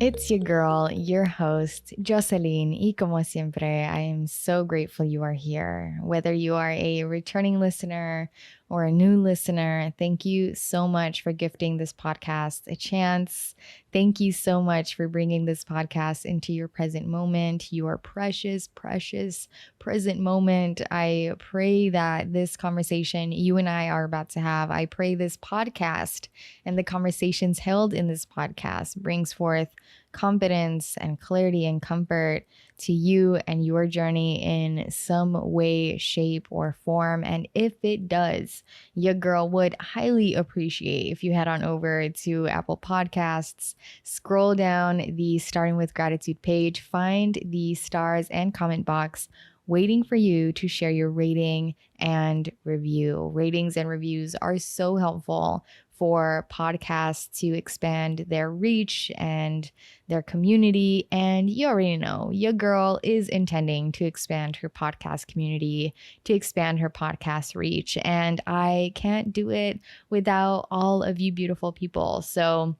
It's your girl, your host, Jocelyn, y como siempre, I am so grateful you are here. Whether you are a returning listener or a new listener, thank you so much for gifting this podcast a chance. Thank you so much for bringing this podcast into your present moment, your precious, precious present moment. I pray that this conversation you and I are about to have, I pray this podcast and the conversations held in this podcast brings forth confidence and clarity and comfort to you and your journey in some way, shape, or form. And if it does, your girl would highly appreciate if you head on over to Apple Podcasts, scroll down the Starting with Gratitude page, find the stars and comment box waiting for you to share your rating and review. Ratings and reviews are so helpful for podcasts to expand their reach and their community. And you already know your girl is intending to expand her podcast community, to expand her podcast reach. And I can't do it without all of you beautiful people. So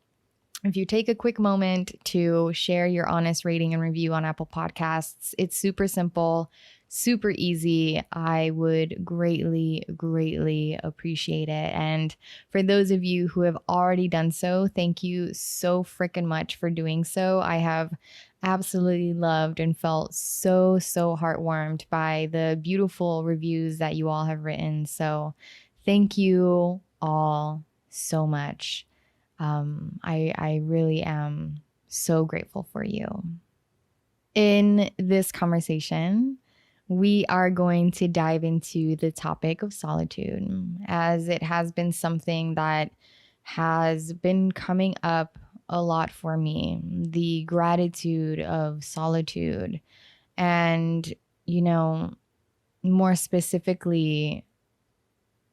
if you take a quick moment to share your honest rating and review on Apple Podcasts, it's super simple, super easy. I would greatly, greatly appreciate it. And for those of you who have already done so, thank you so freaking much for doing so. I have absolutely loved and felt so, so heartwarmed by the beautiful reviews that you all have written. So thank you all so much. I really am so grateful for you. In this conversation, we are going to dive into the topic of solitude, as it has been something that has been coming up a lot for me. The gratitude of solitude, and, more specifically,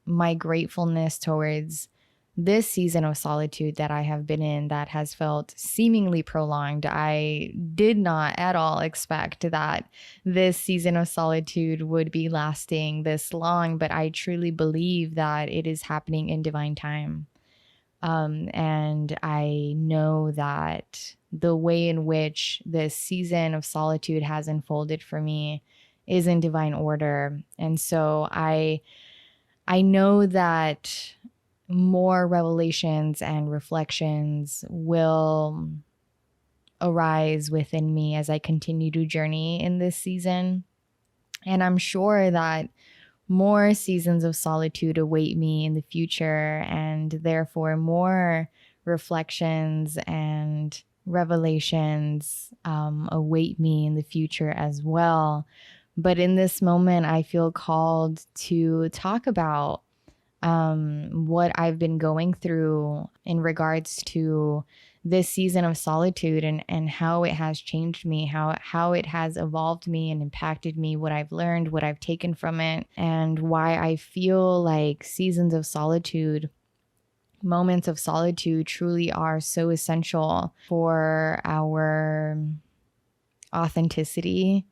my gratefulness towards this season of solitude that I have been in that has felt seemingly prolonged. I did not at all expect that this season of solitude would be lasting this long, but I truly believe that it is happening in divine time. And I know that the way in which this season of solitude has unfolded for me is in divine order. And so I know that more revelations and reflections will arise within me as I continue to journey in this season. And I'm sure that more seasons of solitude await me in the future, and therefore more reflections and revelations await me in the future as well. But in this moment, I feel called to talk about what I've been going through in regards to this season of solitude, and how it has changed me, how it has evolved me and impacted me, what I've learned, what I've taken from it, and why I feel like seasons of solitude, moments of solitude, truly are so essential for our authenticity,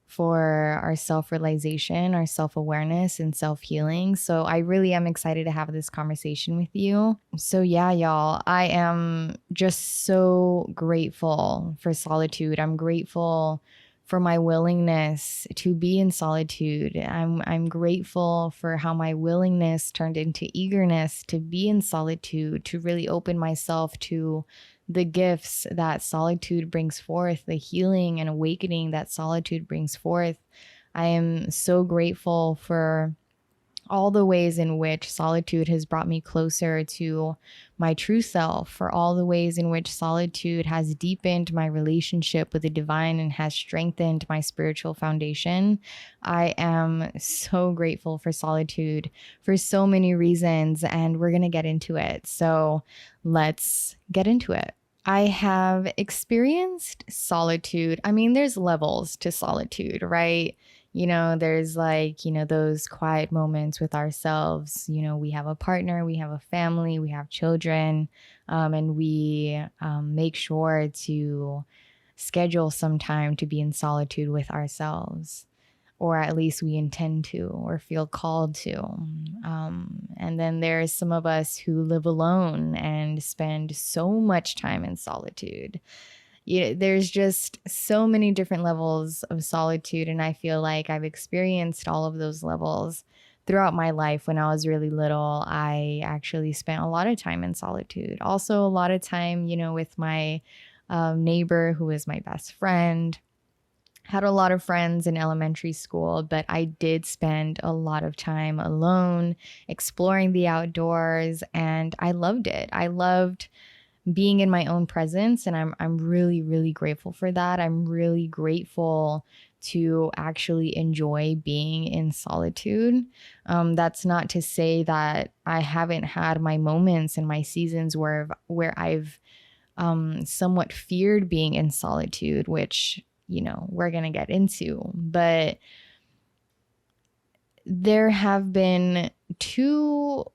for our self-realization, our self-awareness, and self-healing. So I really am excited to have this conversation with you. So yeah, y'all, I am just so grateful for solitude. I'm grateful for my willingness to be in solitude. I'm grateful for how my willingness turned into eagerness to be in solitude, to really open myself to the gifts that solitude brings forth, the healing and awakening that solitude brings forth. I am so grateful for all the ways in which solitude has brought me closer to my true self, for all the ways in which solitude has deepened my relationship with the divine and has strengthened my spiritual foundation. I am so grateful for solitude for so many reasons, and we're going to get into it. So let's get into it. I have experienced solitude. I mean, there's levels to solitude, right? There's those quiet moments with ourselves. We have a partner, we have a family, we have children, and we make sure to schedule some time to be in solitude with ourselves, or at least we intend to or feel called to. And then there's some of us who live alone and spend so much time in solitude. There's just so many different levels of solitude. And I feel like I've experienced all of those levels throughout my life. When I was really little, I actually spent a lot of time in solitude. Also, a lot of time, with my neighbor who was my best friend. Had a lot of friends in elementary school, but I did spend a lot of time alone, exploring the outdoors, and I loved it. I loved being in my own presence, and I'm really, really grateful for that. I'm really grateful to actually enjoy being in solitude. That's not to say that I haven't had my moments and my seasons where I've somewhat feared being in solitude, which we're gonna get into. But there have been two,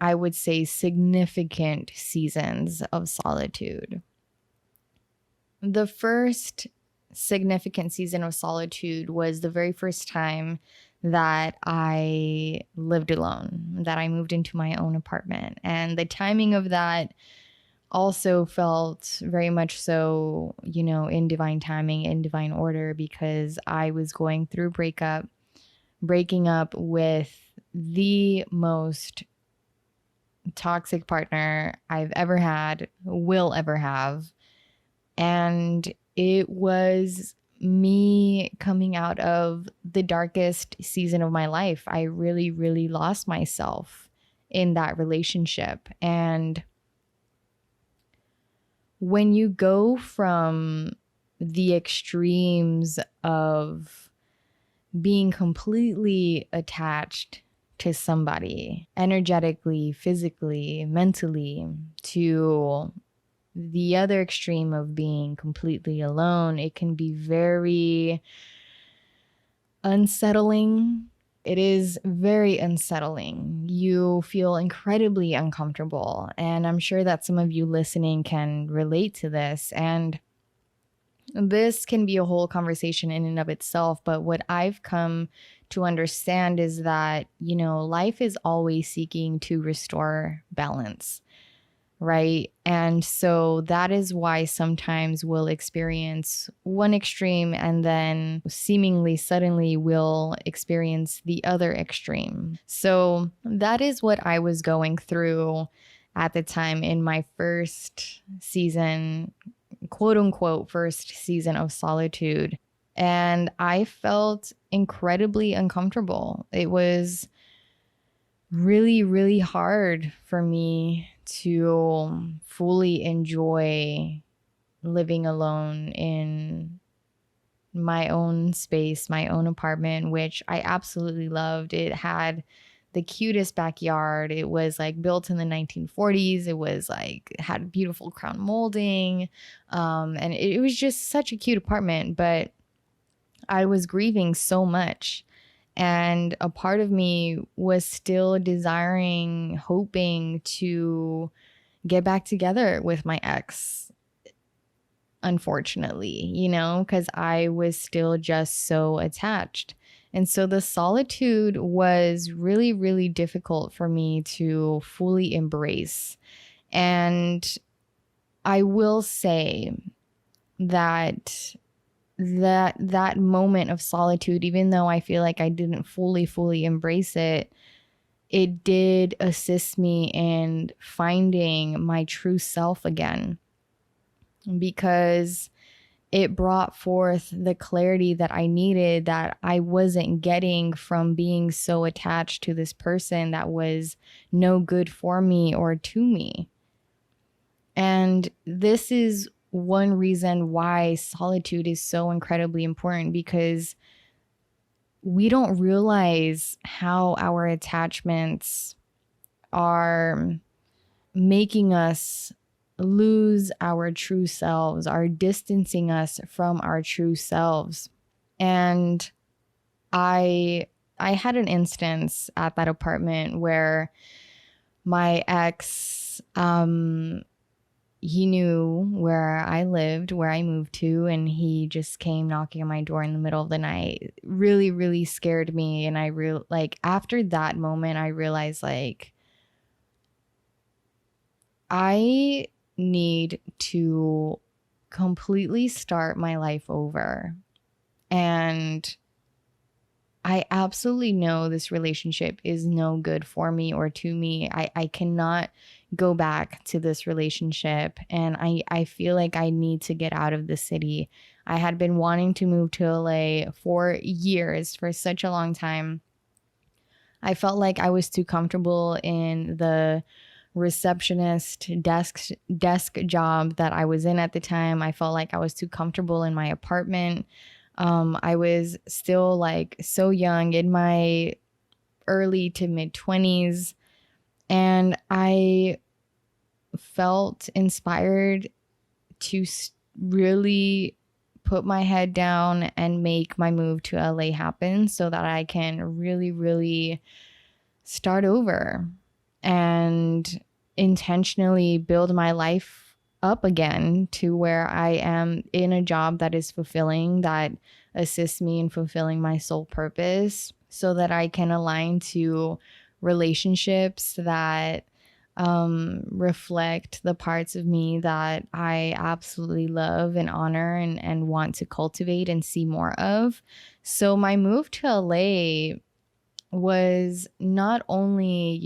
I would say, significant seasons of solitude. The first significant season of solitude was the very first time that I lived alone, that I moved into my own apartment. And the timing of that also felt very much so, in divine timing, in divine order, because I was going through breaking up with the most toxic partner I've ever had, will ever have. And it was me coming out of the darkest season of my life. I really, really lost myself in that relationship. And when you go from the extremes of being completely attached to somebody, energetically, physically, mentally, to the other extreme of being completely alone, it can be very unsettling. It is very unsettling. You feel incredibly uncomfortable. And I'm sure that some of you listening can relate to this. And this can be a whole conversation in and of itself. But what I've come to understand is that, life is always seeking to restore balance. Right. And so that is why sometimes we'll experience one extreme and then seemingly suddenly we'll experience the other extreme. So that is what I was going through at the time in my first season, quote unquote, first season of solitude. And I felt incredibly uncomfortable. It was really, really hard for me to fully enjoy living alone in my own space, my own apartment, which I absolutely loved. It had the cutest backyard. It was like built in the 1940s. It was like had beautiful crown molding. And it was just such a cute apartment, but I was grieving so much. And a part of me was still desiring, hoping to get back together with my ex, unfortunately, because I was still just so attached. And so the solitude was really, really difficult for me to fully embrace. And I will say that that moment of solitude, even though I feel like I didn't fully embrace it, it did assist me in finding my true self again, because it brought forth the clarity that I needed, that I wasn't getting from being so attached to this person that was no good for me or to me. And this is one reason why solitude is so incredibly important, because we don't realize how our attachments are making us lose our true selves, are distancing us from our true selves. And I had an instance at that apartment where my ex, he knew where I lived, where I moved to, and he just came knocking on my door in the middle of the night. Really, really scared me. And after that moment, I realized I need to completely start my life over. And I absolutely know this relationship is no good for me or to me. I cannot go back to this relationship. And I feel like I need to get out of the city. I had been wanting to move to LA for years, for such a long time. I felt like I was too comfortable in the receptionist desk job that I was in at the time. I felt like I was too comfortable in my apartment. I was still like so young, in my early to mid 20s, and I felt inspired to really put my head down and make my move to LA happen so that I can really, really start over and intentionally build my life up again to where I am in a job that is fulfilling, that assists me in fulfilling my soul purpose, so that I can align to relationships that reflect the parts of me that I absolutely love and honor and want to cultivate and see more of. So my move to LA was not only,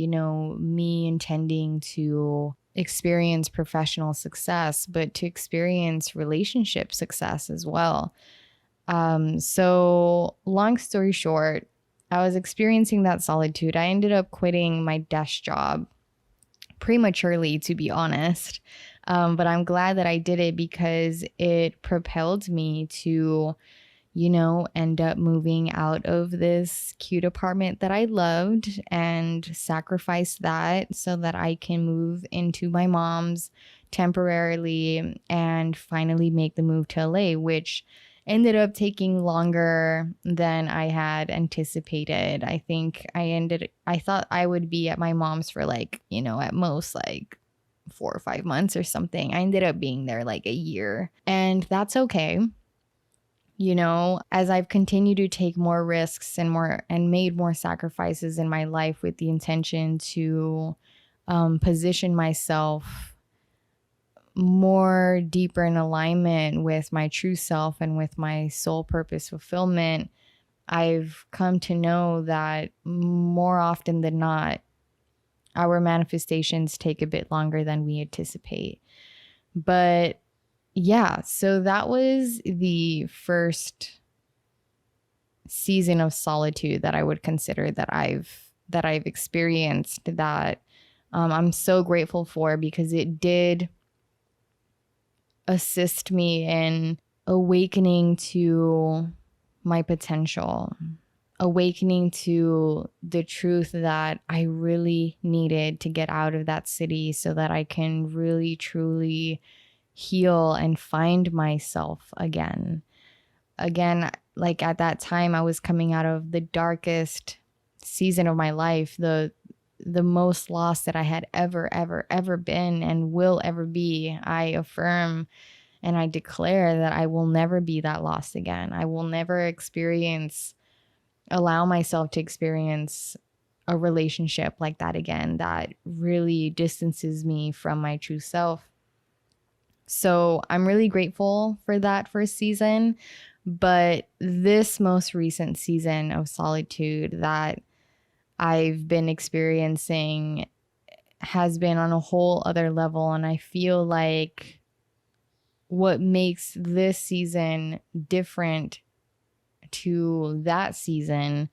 me intending to experience professional success, but to experience relationship success as well. So long story short, I was experiencing that solitude. I ended up quitting my desk job prematurely, to be honest. But I'm glad that I did it because it propelled me to end up moving out of this cute apartment that I loved and sacrifice that so that I can move into my mom's temporarily and finally make the move to LA, which ended up taking longer than I had anticipated. I thought I would be at my mom's for at most like 4 or 5 months or something. I ended up being there like a year, and that's okay. As I've continued to take more risks and made more sacrifices in my life with the intention to position myself more deeper in alignment with my true self and with my soul purpose fulfillment, I've come to know that more often than not, our manifestations take a bit longer than we anticipate. But yeah, so that was the first season of solitude that I would consider that I've experienced, that I'm so grateful for, because it did assist me in awakening to my potential, awakening to the truth that I really needed to get out of that city so that I can really truly heal and find myself again. Like at that time, I was coming out of the darkest season of my life, the most lost that I had ever been and will ever be. I affirm and I declare that I will never be that lost again. I will never allow myself to experience a relationship like that again, that really distances me from my true self. So I'm really grateful for that first season. But this most recent season of solitude that I've been experiencing has been on a whole other level. And I feel like what makes this season different to that season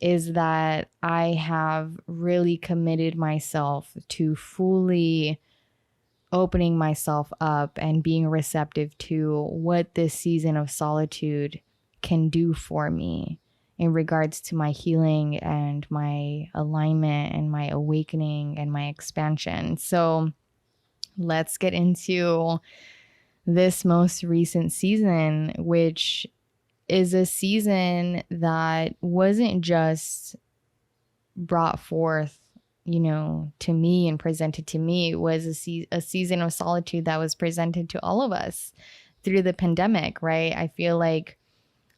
is that I have really committed myself to fully opening myself up and being receptive to what this season of solitude can do for me in regards to my healing and my alignment and my awakening and my expansion. So let's get into this most recent season, which is a season that wasn't just brought forth, to me and presented to me. It was a season of solitude that was presented to all of us through the pandemic, right? I feel like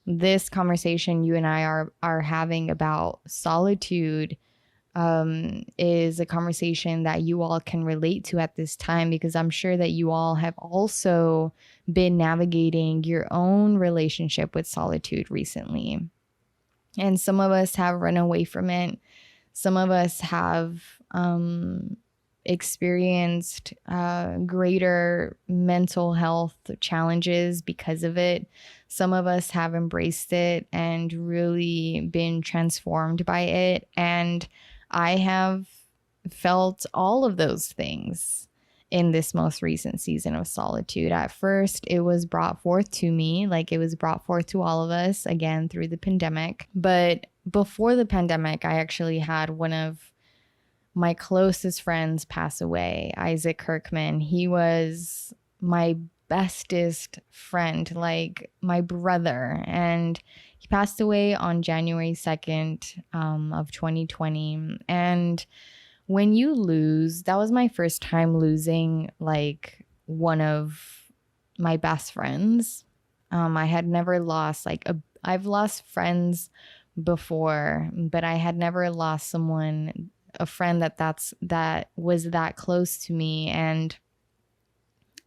this conversation you and I are having about solitude is a conversation that you all can relate to at this time, because I'm sure that you all have also been navigating your own relationship with solitude recently. And some of us have run away from it. Some of us have experienced greater mental health challenges because of it. Some of us have embraced it and really been transformed by it. And I have felt all of those things in this most recent season of solitude. At first, it was brought forth to me, like it was brought forth to all of us again through the pandemic. But before the pandemic, I actually had one of my closest friends pass away, Isaac Kirkman. He was my bestest friend, like my brother. And he passed away on January 2nd of 2020. And when you lose, that was my first time losing like one of my best friends. I had never lost I've lost friends before, but I had never lost someone, a friend that was that close to me. And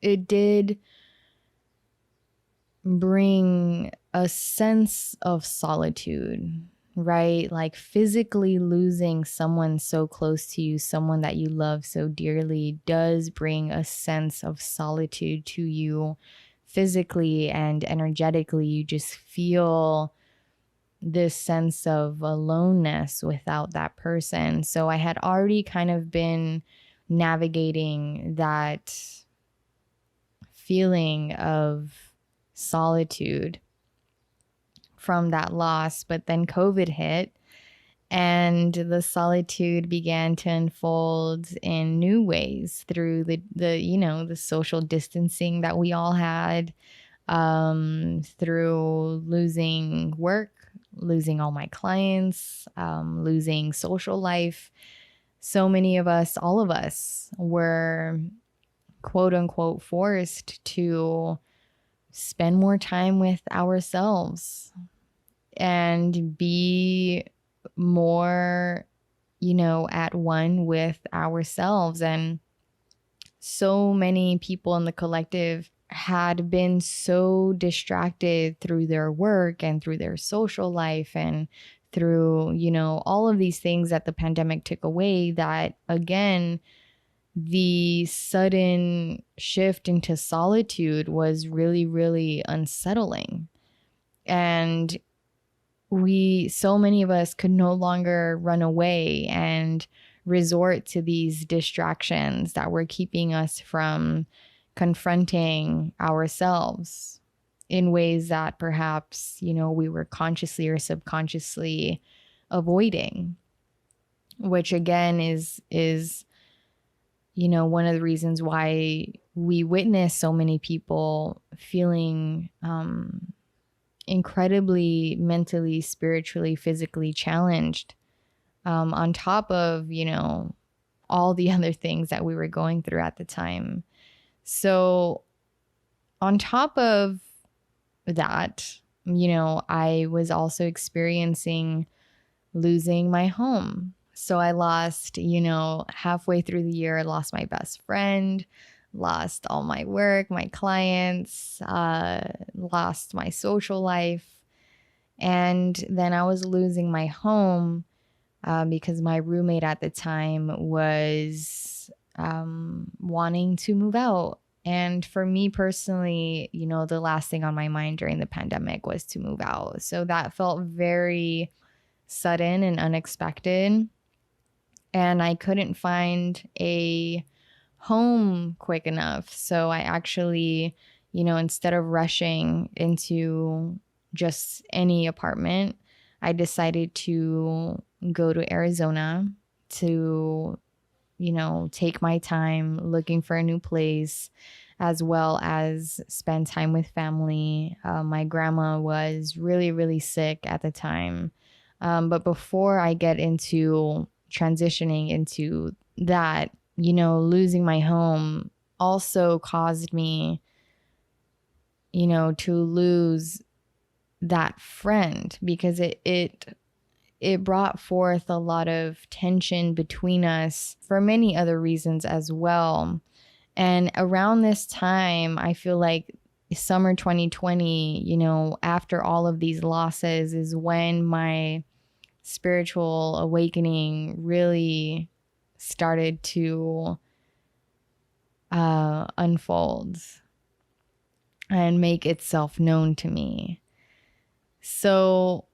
it did bring a sense of solitude, right? Like physically losing someone so close to you, someone that you love so dearly, does bring a sense of solitude to you physically and energetically. You just feel this sense of aloneness without that person. So I had already kind of been navigating that feeling of solitude from that loss, but then COVID hit and the solitude began to unfold in new ways through the social distancing that we all had, through losing work, losing all my clients, losing social life. So many of us, all of us, were quote unquote forced to spend more time with ourselves and be more, at one with ourselves. And so many people in the collective had been so distracted through their work and through their social life and through, all of these things that the pandemic took away, that again, the sudden shift into solitude was really, really unsettling. And so many of us could no longer run away and resort to these distractions that were keeping us from confronting ourselves in ways that perhaps, we were consciously or subconsciously avoiding, which again is one of the reasons why we witness so many people feeling incredibly mentally, spiritually, physically challenged, on top of, all the other things that we were going through at the time. So on top of that, I was also experiencing losing my home. So I lost, halfway through the year, I lost my best friend, lost all my work, my clients, lost my social life. And then I was losing my home because my roommate at the time was wanting to move out. And for me personally, the last thing on my mind during the pandemic was to move out. So that felt very sudden and unexpected. And I couldn't find a home quick enough. So I actually, instead of rushing into just any apartment, I decided to go to Arizona to, take my time looking for a new place, as well as spend time with family. My grandma was really, really sick at the time. But before I get into transitioning into that, losing my home also caused me, to lose that friend, because it it brought forth a lot of tension between us for many other reasons as well. And around this time, I feel like summer 2020, after all of these losses is when my spiritual awakening really started to unfold and make itself known to me. So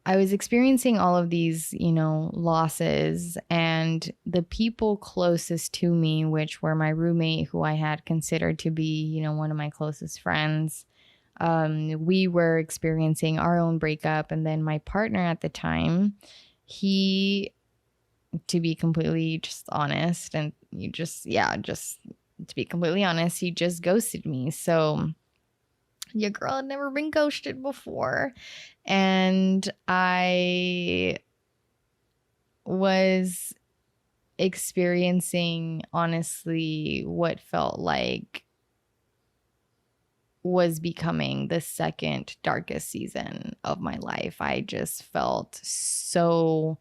I was experiencing all of these, losses, and the people closest to me, which were my roommate, who I had considered to be, one of my closest friends, we were experiencing our own breakup. And then my partner at the time, he, to be completely just honest, and just to be completely honest, he just ghosted me. So your girl had never been ghosted before. And I was experiencing, honestly, what felt like was becoming the second darkest season of my life. I just felt so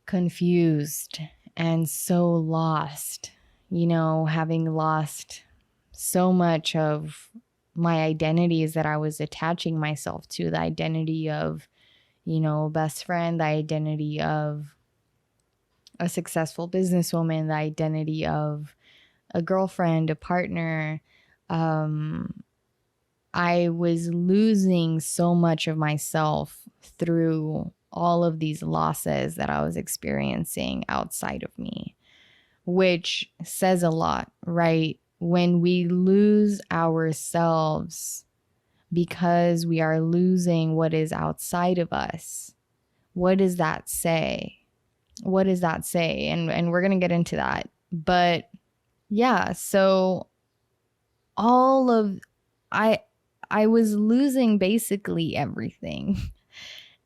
confused and so lost, having lost so much of my identities that I was attaching myself to, the identity of, best friend, the identity of a successful businesswoman, the identity of a girlfriend, a partner. I was losing so much of myself through all of these losses that I was experiencing outside of me, which says a lot, right? When we lose ourselves because we are losing what is outside of us, what does that say? What does that say? And we're going to get into that. But yeah, so all of I was losing basically everything.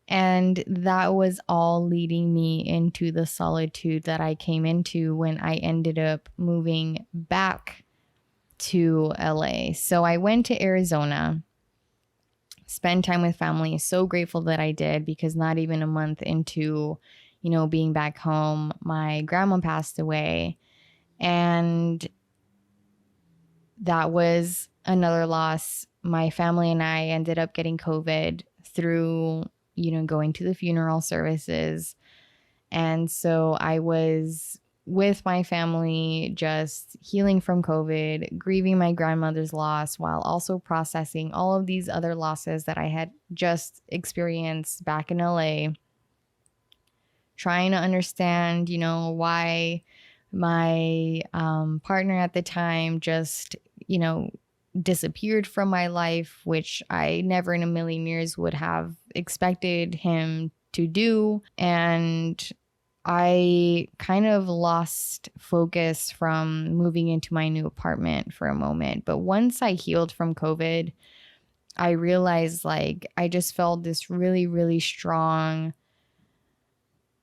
And that was all leading me into the solitude that I came into when I ended up moving back to LA. So I went to Arizona, spend time with family. So grateful that I did, because not even a month into, being back home, my grandma passed away. And that was another loss. My family and I ended up getting COVID through, going to the funeral services. And so I was with my family, just healing from COVID, grieving my grandmother's loss, while also processing all of these other losses that I had just experienced back in LA. Trying to understand, why my partner at the time just, disappeared from my life, which I never in a million years would have expected him to do. And I kind of lost focus from moving into my new apartment for a moment. But once I healed from COVID, I realized I just felt this really, really strong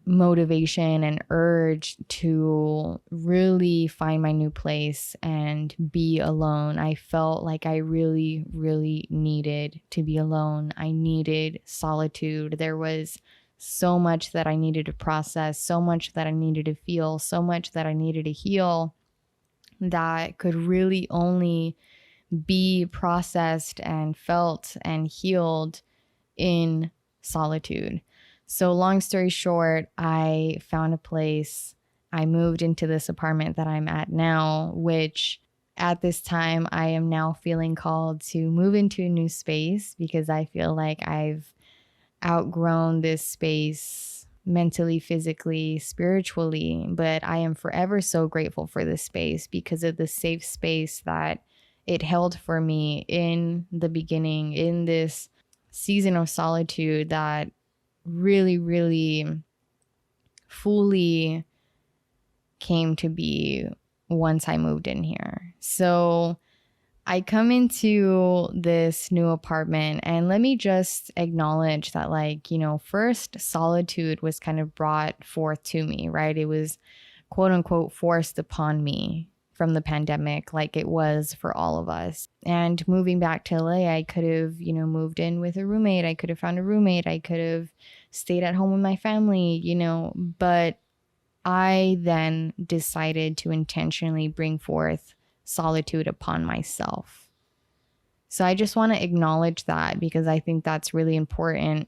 motivation and urge to really find my new place and be alone. I felt like I really, really needed to be alone. I needed solitude. There was so much that I needed to process, so much that I needed to feel, so much that I needed to heal, that could really only be processed and felt and healed in solitude. So long story short, I found a place. I moved into this apartment that I'm at now, which at this time I am now feeling called to move into a new space, because I feel like I've outgrown this space mentally, physically, spiritually. But I am forever so grateful for this space because of the safe space that it held for me in the beginning, in this season of solitude that really, really fully came to be once I moved in here. So I come into this new apartment, and let me just acknowledge that, first solitude was kind of brought forth to me, right? It was quote unquote forced upon me from the pandemic like it was for all of us. And moving back to LA, I could have, moved in with a roommate. I could have found a roommate. I could have stayed at home with my family, but I then decided to intentionally bring forth solitude upon myself. So I just want to acknowledge that because I think that's really important.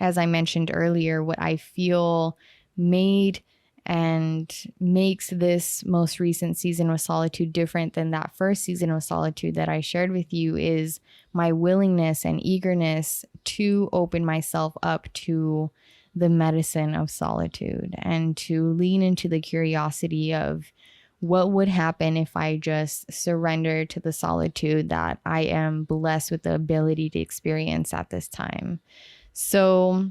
As I mentioned earlier, what I feel made and makes this most recent season of Solitude different than that first season of Solitude that I shared with you is my willingness and eagerness to open myself up to the medicine of solitude and to lean into the curiosity of what would happen if I just surrender to the solitude that I am blessed with the ability to experience at this time. So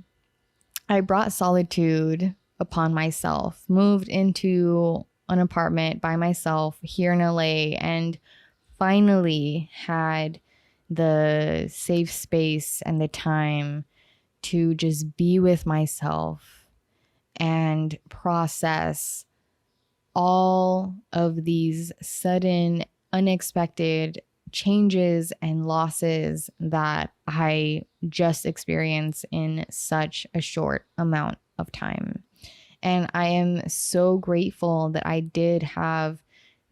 I brought solitude upon myself, moved into an apartment by myself here in LA, and finally had the safe space and the time to just be with myself and process all of these sudden, unexpected changes and losses that I just experienced in such a short amount of time. And I am so grateful that I did have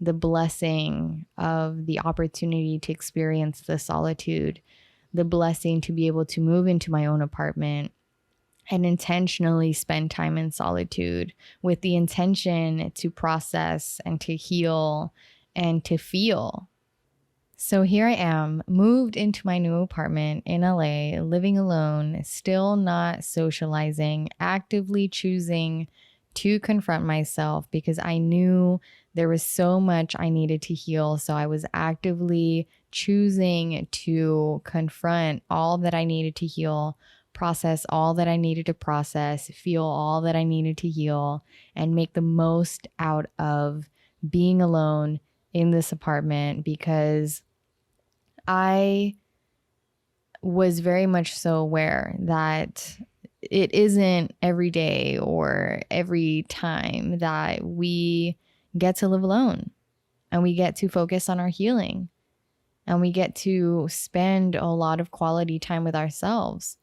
the blessing of the opportunity to experience the solitude, the blessing to be able to move into my own apartment and intentionally spend time in solitude with the intention to process and to heal and to feel. So here I am, moved into my new apartment in LA, living alone, still not socializing, actively choosing to confront myself because I knew there was so much I needed to heal. So I was actively choosing to confront all that I needed to heal, process all that I needed to process, feel all that I needed to heal, and make the most out of being alone in this apartment because I was very much so aware that it isn't every day or every time that we get to live alone and we get to focus on our healing and we get to spend a lot of quality time with ourselves.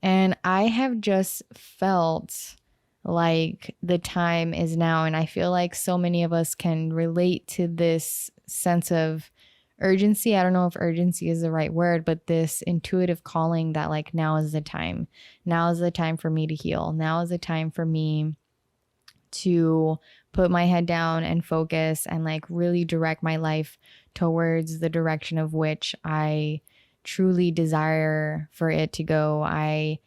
And I have just felt like the time is now. And I feel like so many of us can relate to this sense of urgency. I don't know if urgency is the right word, but this intuitive calling that like now is the time. Now is the time for me to heal. Now is the time for me to put my head down and focus and like really direct my life towards the direction of which I truly desire for it to go. I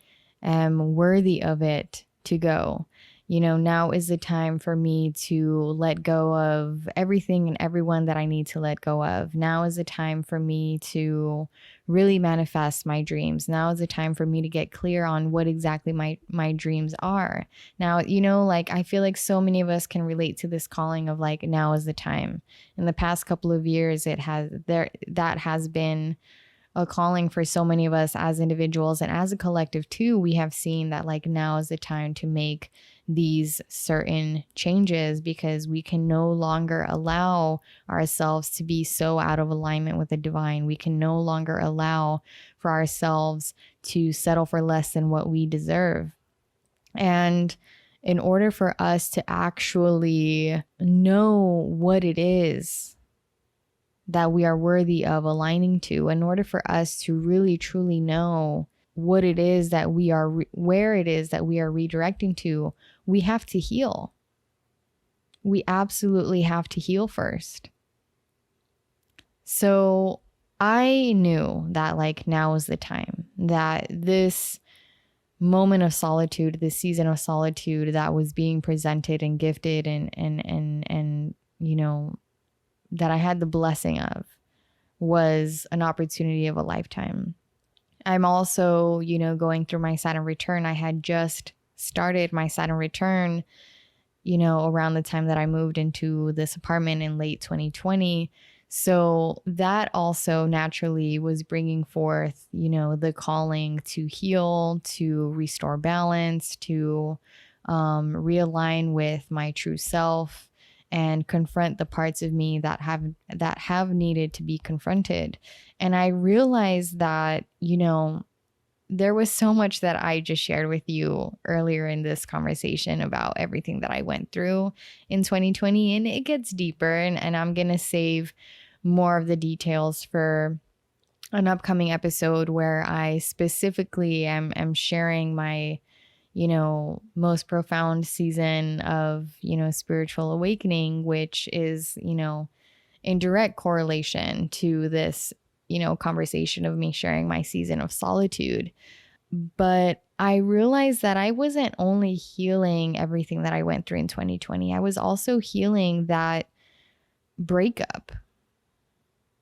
am worthy of it to go. Now is the time for me to let go of everything and everyone that I need to let go of. Now is the time for me to really manifest my dreams. Now is the time for me to get clear on what exactly my dreams are. Now, like I feel like so many of us can relate to this calling of like now is the time. In the past couple of years, that has been a calling for so many of us as individuals and as a collective too. We have seen that like now is the time to make these certain changes because we can no longer allow ourselves to be so out of alignment with the divine. We can no longer allow for ourselves to settle for less than what we deserve. And in order for us to actually know what it is that we are worthy of aligning to, in order for us to really truly know what it is that we are, where it is that we are redirecting to, we have to heal. We absolutely have to heal first. So I knew that like now is the time, that this moment of solitude, this season of solitude that was being presented and gifted and that I had the blessing of was an opportunity of a lifetime. I'm also, going through my Saturn return. I had just started my Saturn return, around the time that I moved into this apartment in late 2020. So that also naturally was bringing forth, the calling to heal, to restore balance, to realign with my true self. and confront the parts of me that have needed to be confronted. And I realized that, there was so much that I just shared with you earlier in this conversation about everything that I went through in 2020, and it gets deeper, and I'm going to save more of the details for an upcoming episode where I specifically am sharing my, most profound season of, spiritual awakening, which is, in direct correlation to this, conversation of me sharing my season of solitude. But I realized that I wasn't only healing everything that I went through in 2020, I was also healing that breakup.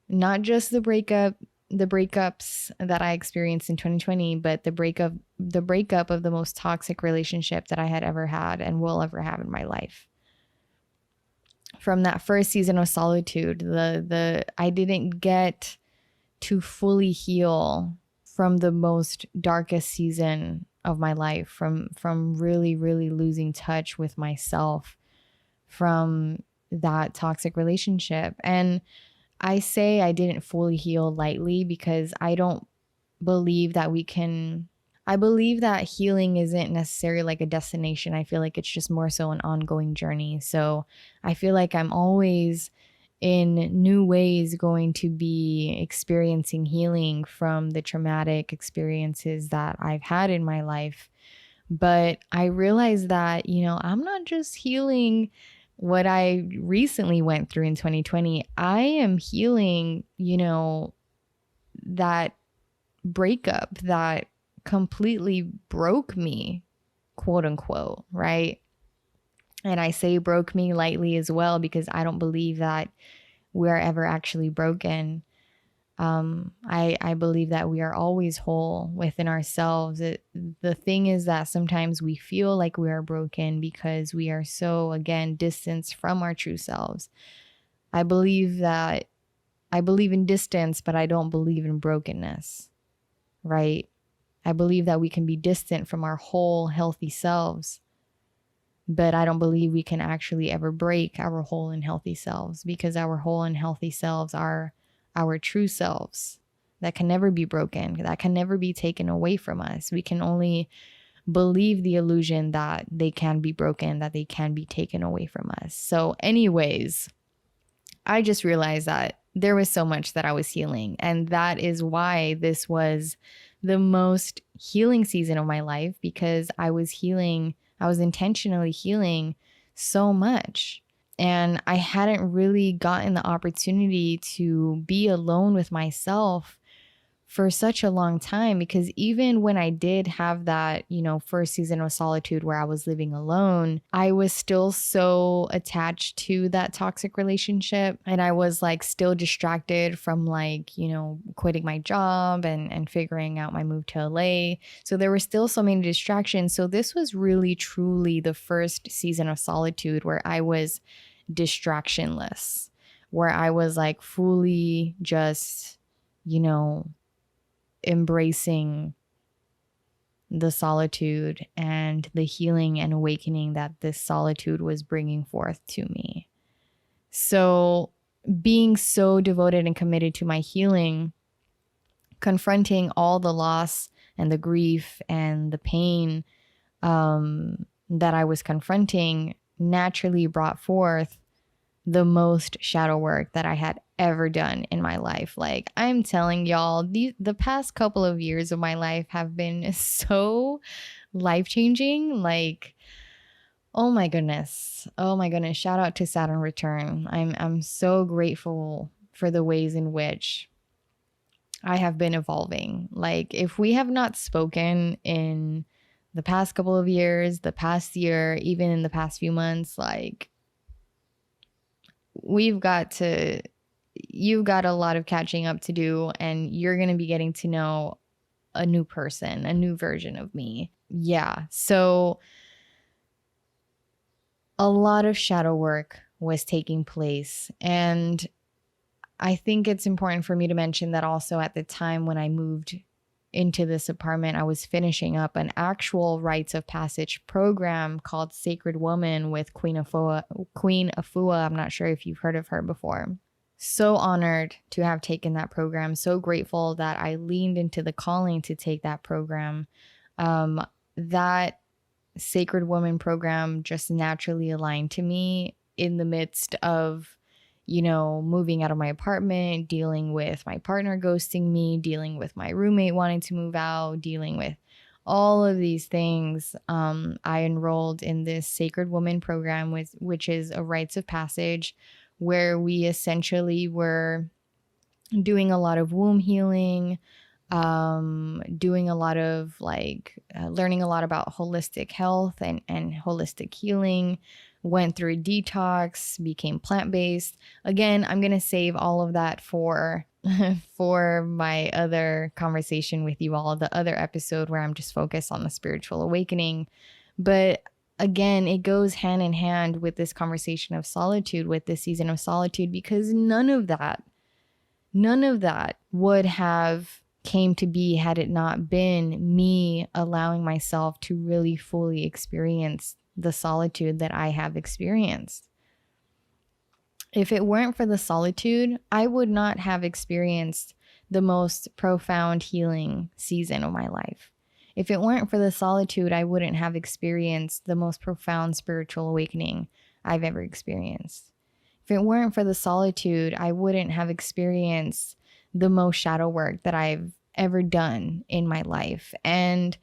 Not just the breakups that I experienced in 2020, but the breakup of the most toxic relationship that I had ever had and will ever have in my life. From that first season of solitude, the I didn't get to fully heal from the most darkest season of my life, from really, really losing touch with myself from that toxic relationship. And I say I didn't fully heal lightly because I don't believe that I believe that healing isn't necessarily like a destination. I feel like it's just more so an ongoing journey. So I feel like I'm always in new ways going to be experiencing healing from the traumatic experiences that I've had in my life. But I realized that, I'm not just healing what I recently went through in 2020. I am healing, that breakup that completely broke me, quote unquote, right? And I say broke me lightly as well because I don't believe that we're ever actually broken. I believe that we are always whole within ourselves. The thing is that sometimes we feel like we are broken because we are so, again, distanced from our true selves. I believe in distance, but I don't believe in brokenness, right? I believe that we can be distant from our whole healthy selves, but I don't believe we can actually ever break our whole and healthy selves, because our whole and healthy selves are our true selves that can never be broken, that can never be taken away from us. We can only believe the illusion that they can be broken, that they can be taken away from us. So anyways, I just realized that there was so much that I was healing, and that is why this was the most healing season of my life, because I was intentionally healing so much. And I hadn't really gotten the opportunity to be alone with myself for such a long time, because even when I did have that, first season of solitude where I was living alone, I was still so attached to that toxic relationship. And I was like still distracted from quitting my job and figuring out my move to LA. So there were still so many distractions. So this was really, truly the first season of solitude where I was distractionless, where I was like fully just, embracing the solitude and the healing and awakening that this solitude was bringing forth to me. So being so devoted and committed to my healing, confronting all the loss and the grief and the pain that I was confronting naturally brought forth the most shadow work that I had ever done in my life. Like, I'm telling y'all, the past couple of years of my life have been so life-changing. Like, oh my goodness. Shout out to Saturn return. I'm so grateful for the ways in which I have been evolving. Like, if we have not spoken in the past couple of years, the past year, even in the past few months, like, you've got a lot of catching up to do, and you're going to be getting to know a new person, a new version of me. Yeah. So a lot of shadow work was taking place. And I think it's important for me to mention that also at the time when I moved into this apartment, I was finishing up an actual rites of passage program called Sacred Woman with Queen Afua. I'm not sure if you've heard of her before. So honored to have taken that program. So grateful that I leaned into the calling to take that program. That Sacred Woman program just naturally aligned to me in the midst of, moving out of my apartment, dealing with my partner ghosting me, dealing with my roommate wanting to move out, dealing with all of these things. I enrolled in this Sacred Woman program, which is a rites of passage where we essentially were doing a lot of womb healing, doing a lot of learning a lot about holistic health and holistic healing, went through a detox, became plant-based. Again, I'm going to save all of that for for my other conversation with you all, the other episode where I'm just focused on the spiritual awakening. But again, it goes hand in hand with this conversation of solitude, with this season of solitude, because none of that would have came to be had it not been me allowing myself to really fully experience the solitude that I have experienced. If it weren't for the solitude, I would not have experienced the most profound healing season of my life. If it weren't for the solitude, I wouldn't have experienced the most profound spiritual awakening I've ever experienced. If it weren't for the solitude, I wouldn't have experienced the most shadow work that I've ever done in my life. And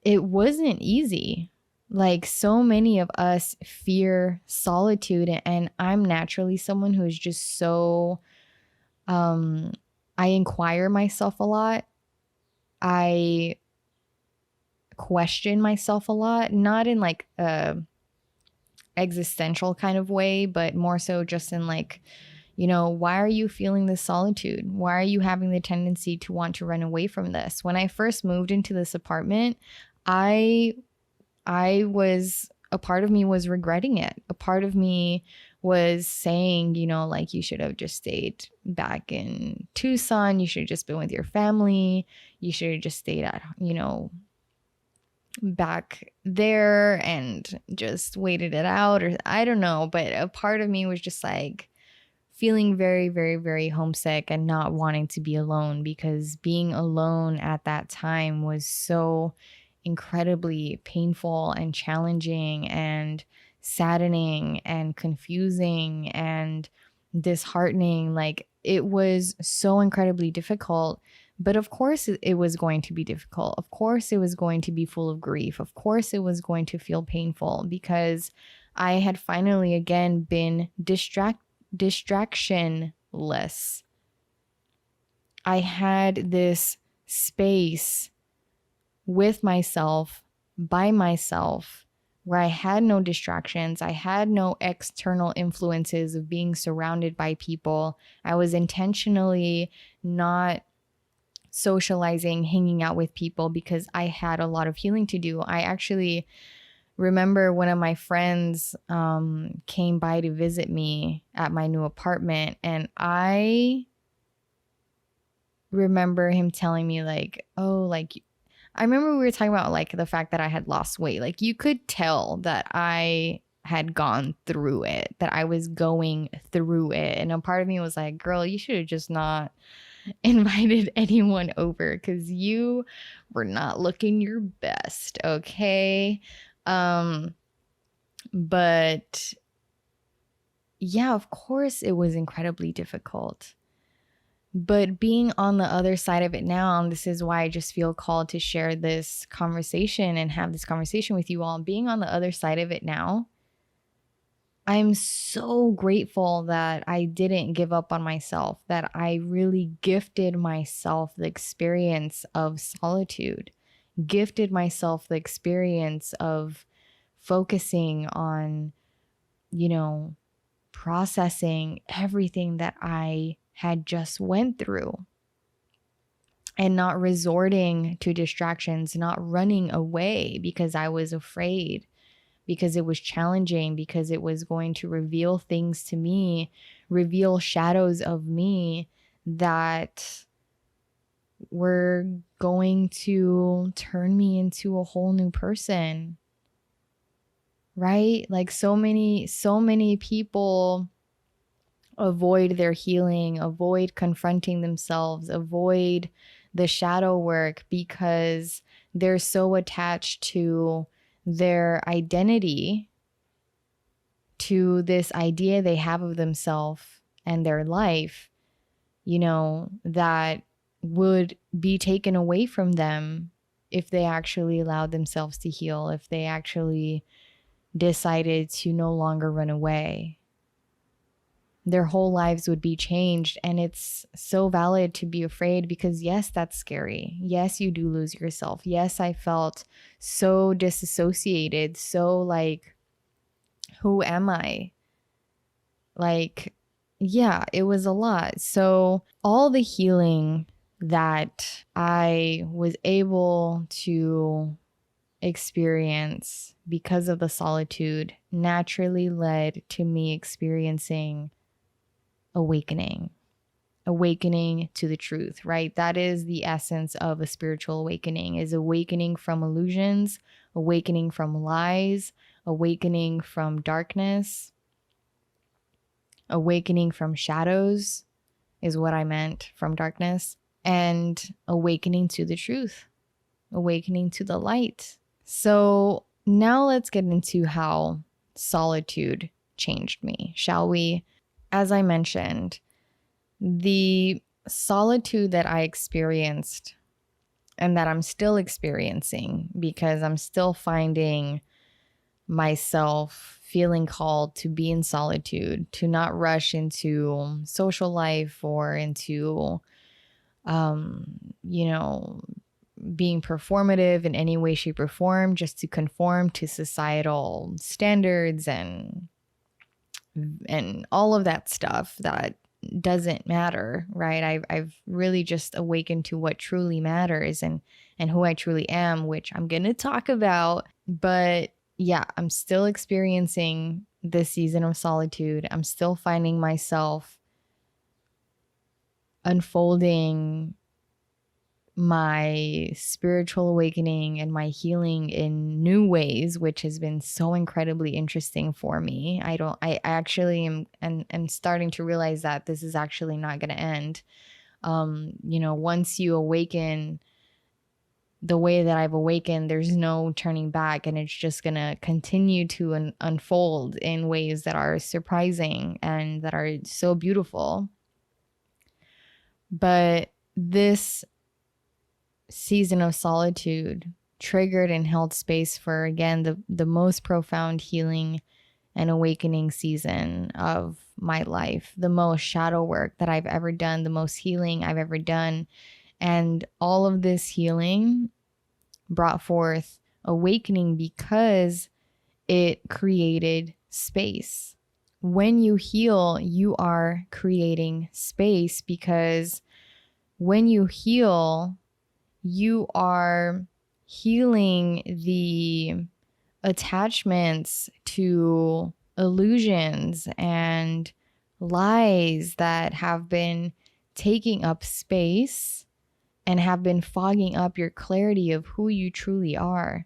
it wasn't easy. Like, so many of us fear solitude, and I'm naturally someone who's just so, I inquire myself a lot. I question myself a lot, not in like a existential kind of way, but more so just in like, why are you feeling this solitude? Why are you having the tendency to want to run away from this? When I first moved into this apartment, I was, a part of me was regretting it. A part of me was saying, like, you should have just stayed back in Tucson. You should have just been with your family. You should have just stayed at, back there and just waited it out, or I don't know. But a part of me was just like feeling very, very, very homesick and not wanting to be alone, because being alone at that time was so incredibly painful and challenging and saddening and confusing and disheartening. Like, it was so incredibly difficult. But of course it was going to be difficult. Of course it was going to be full of grief. Of course it was going to feel painful, because I had finally again been distractionless. I had this space with myself, by myself, where I had no distractions. I had no external influences of being surrounded by people. I was intentionally not socializing, hanging out with people, because I had a lot of healing to do. I actually remember one of my friends came by to visit me at my new apartment, and I remember him telling me like, oh, like, I remember we were talking about like the fact that I had lost weight. Like, you could tell that I had gone through it, that I was going through it. And a part of me was like, girl, you should have just not invited anyone over, because you were not looking your best. Okay. But yeah, of course it was incredibly difficult. But being on the other side of it now, and this is why I just feel called to share this conversation and have this conversation with you all. Being on the other side of it now, I'm so grateful that I didn't give up on myself, that I really gifted myself the experience of solitude, gifted myself the experience of focusing on, processing everything that I had just went through, and not resorting to distractions, not running away because I was afraid, because it was challenging, because it was going to reveal things to me, reveal shadows of me that were going to turn me into a whole new person, right? Like so many people avoid their healing, avoid confronting themselves, avoid the shadow work because they're so attached to their identity, to this idea they have of themselves and their life, that would be taken away from them if they actually allowed themselves to heal, if they actually decided to no longer run away. Their whole lives would be changed. And it's so valid to be afraid because, yes, that's scary. Yes, you do lose yourself. Yes, I felt so disassociated, so like, who am I? Like, yeah, it was a lot. So, all the healing that I was able to experience because of the solitude naturally led to me experiencing awakening to the truth, right? That is the essence of a spiritual awakening, is awakening from illusions, awakening from lies, awakening from darkness, awakening from shadows is what I meant, from darkness, and awakening to the truth, awakening to the light. So now let's get into how solitude changed me, shall we? As I mentioned, the solitude that I experienced and that I'm still experiencing, because I'm still finding myself feeling called to be in solitude, to not rush into social life or into, you know, being performative in any way, shape, or form, just to conform to societal standards and all of that stuff that doesn't matter, right? I've really just awakened to what truly matters and who I truly am, which I'm going to talk about. But yeah, I'm still experiencing this season of solitude. I'm still finding myself unfolding my spiritual awakening and my healing in new ways, which has been so incredibly interesting for me. I actually am starting to realize that this is actually not going to end. Once you awaken the way that I've awakened, there's no turning back, and it's just going to continue to unfold in ways that are surprising and that are so beautiful. But this season of solitude triggered and held space for, again, the most profound healing and awakening season of my life, the most shadow work that I've ever done, the most healing I've ever done. And all of this healing brought forth awakening because it created space. When you heal, you are creating space, because when you heal, you are healing the attachments to illusions and lies that have been taking up space and have been fogging up your clarity of who you truly are,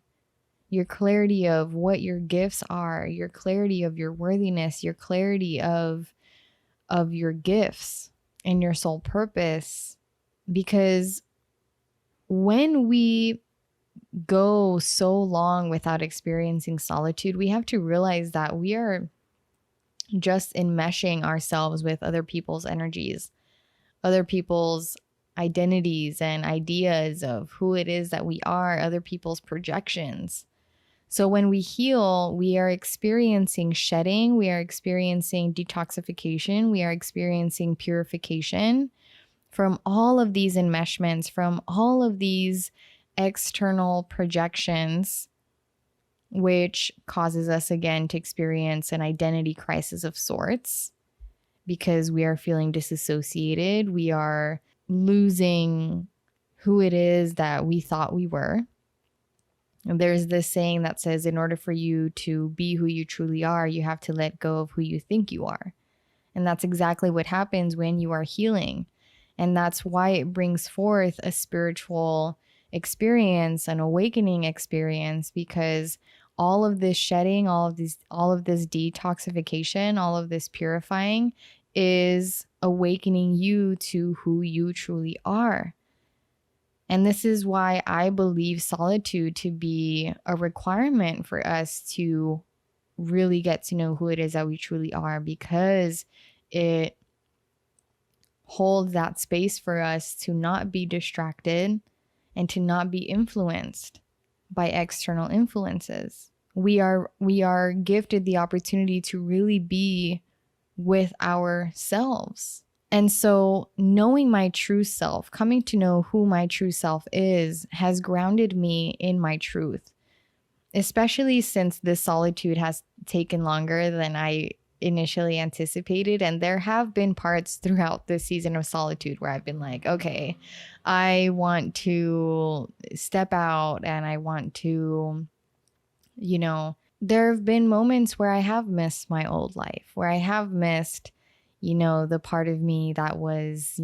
your clarity of what your gifts are, your clarity of your worthiness, your clarity of your gifts and your soul purpose. Because when we go so long without experiencing solitude, we have to realize that we are just enmeshing ourselves with other people's energies, other people's identities and ideas of who it is that we are, other people's projections. So when we heal, we are experiencing shedding, we are experiencing detoxification, we are experiencing purification from all of these enmeshments, from all of these external projections, which causes us again to experience an identity crisis of sorts, because we are feeling disassociated. We are losing who it is that we thought we were. And there's this saying that says, in order for you to be who you truly are, you have to let go of who you think you are. And that's exactly what happens when you are healing. And that's why it brings forth a spiritual experience, an awakening experience, because all of this shedding, all of this detoxification, all of this purifying is awakening you to who you truly are. And this is why I believe solitude to be a requirement for us to really get to know who it is that we truly are, because it holds that space for us to not be distracted and to not be influenced by external influences. We are gifted the opportunity to really be with ourselves. And so knowing my true self, coming to know who my true self is, has grounded me in my truth, especially since this solitude has taken longer than I initially anticipated. And there have been parts throughout this season of solitude where I've been like, okay, I want to step out and I want to, there have been moments where I have missed my old life, where I have missed, the part of me that was,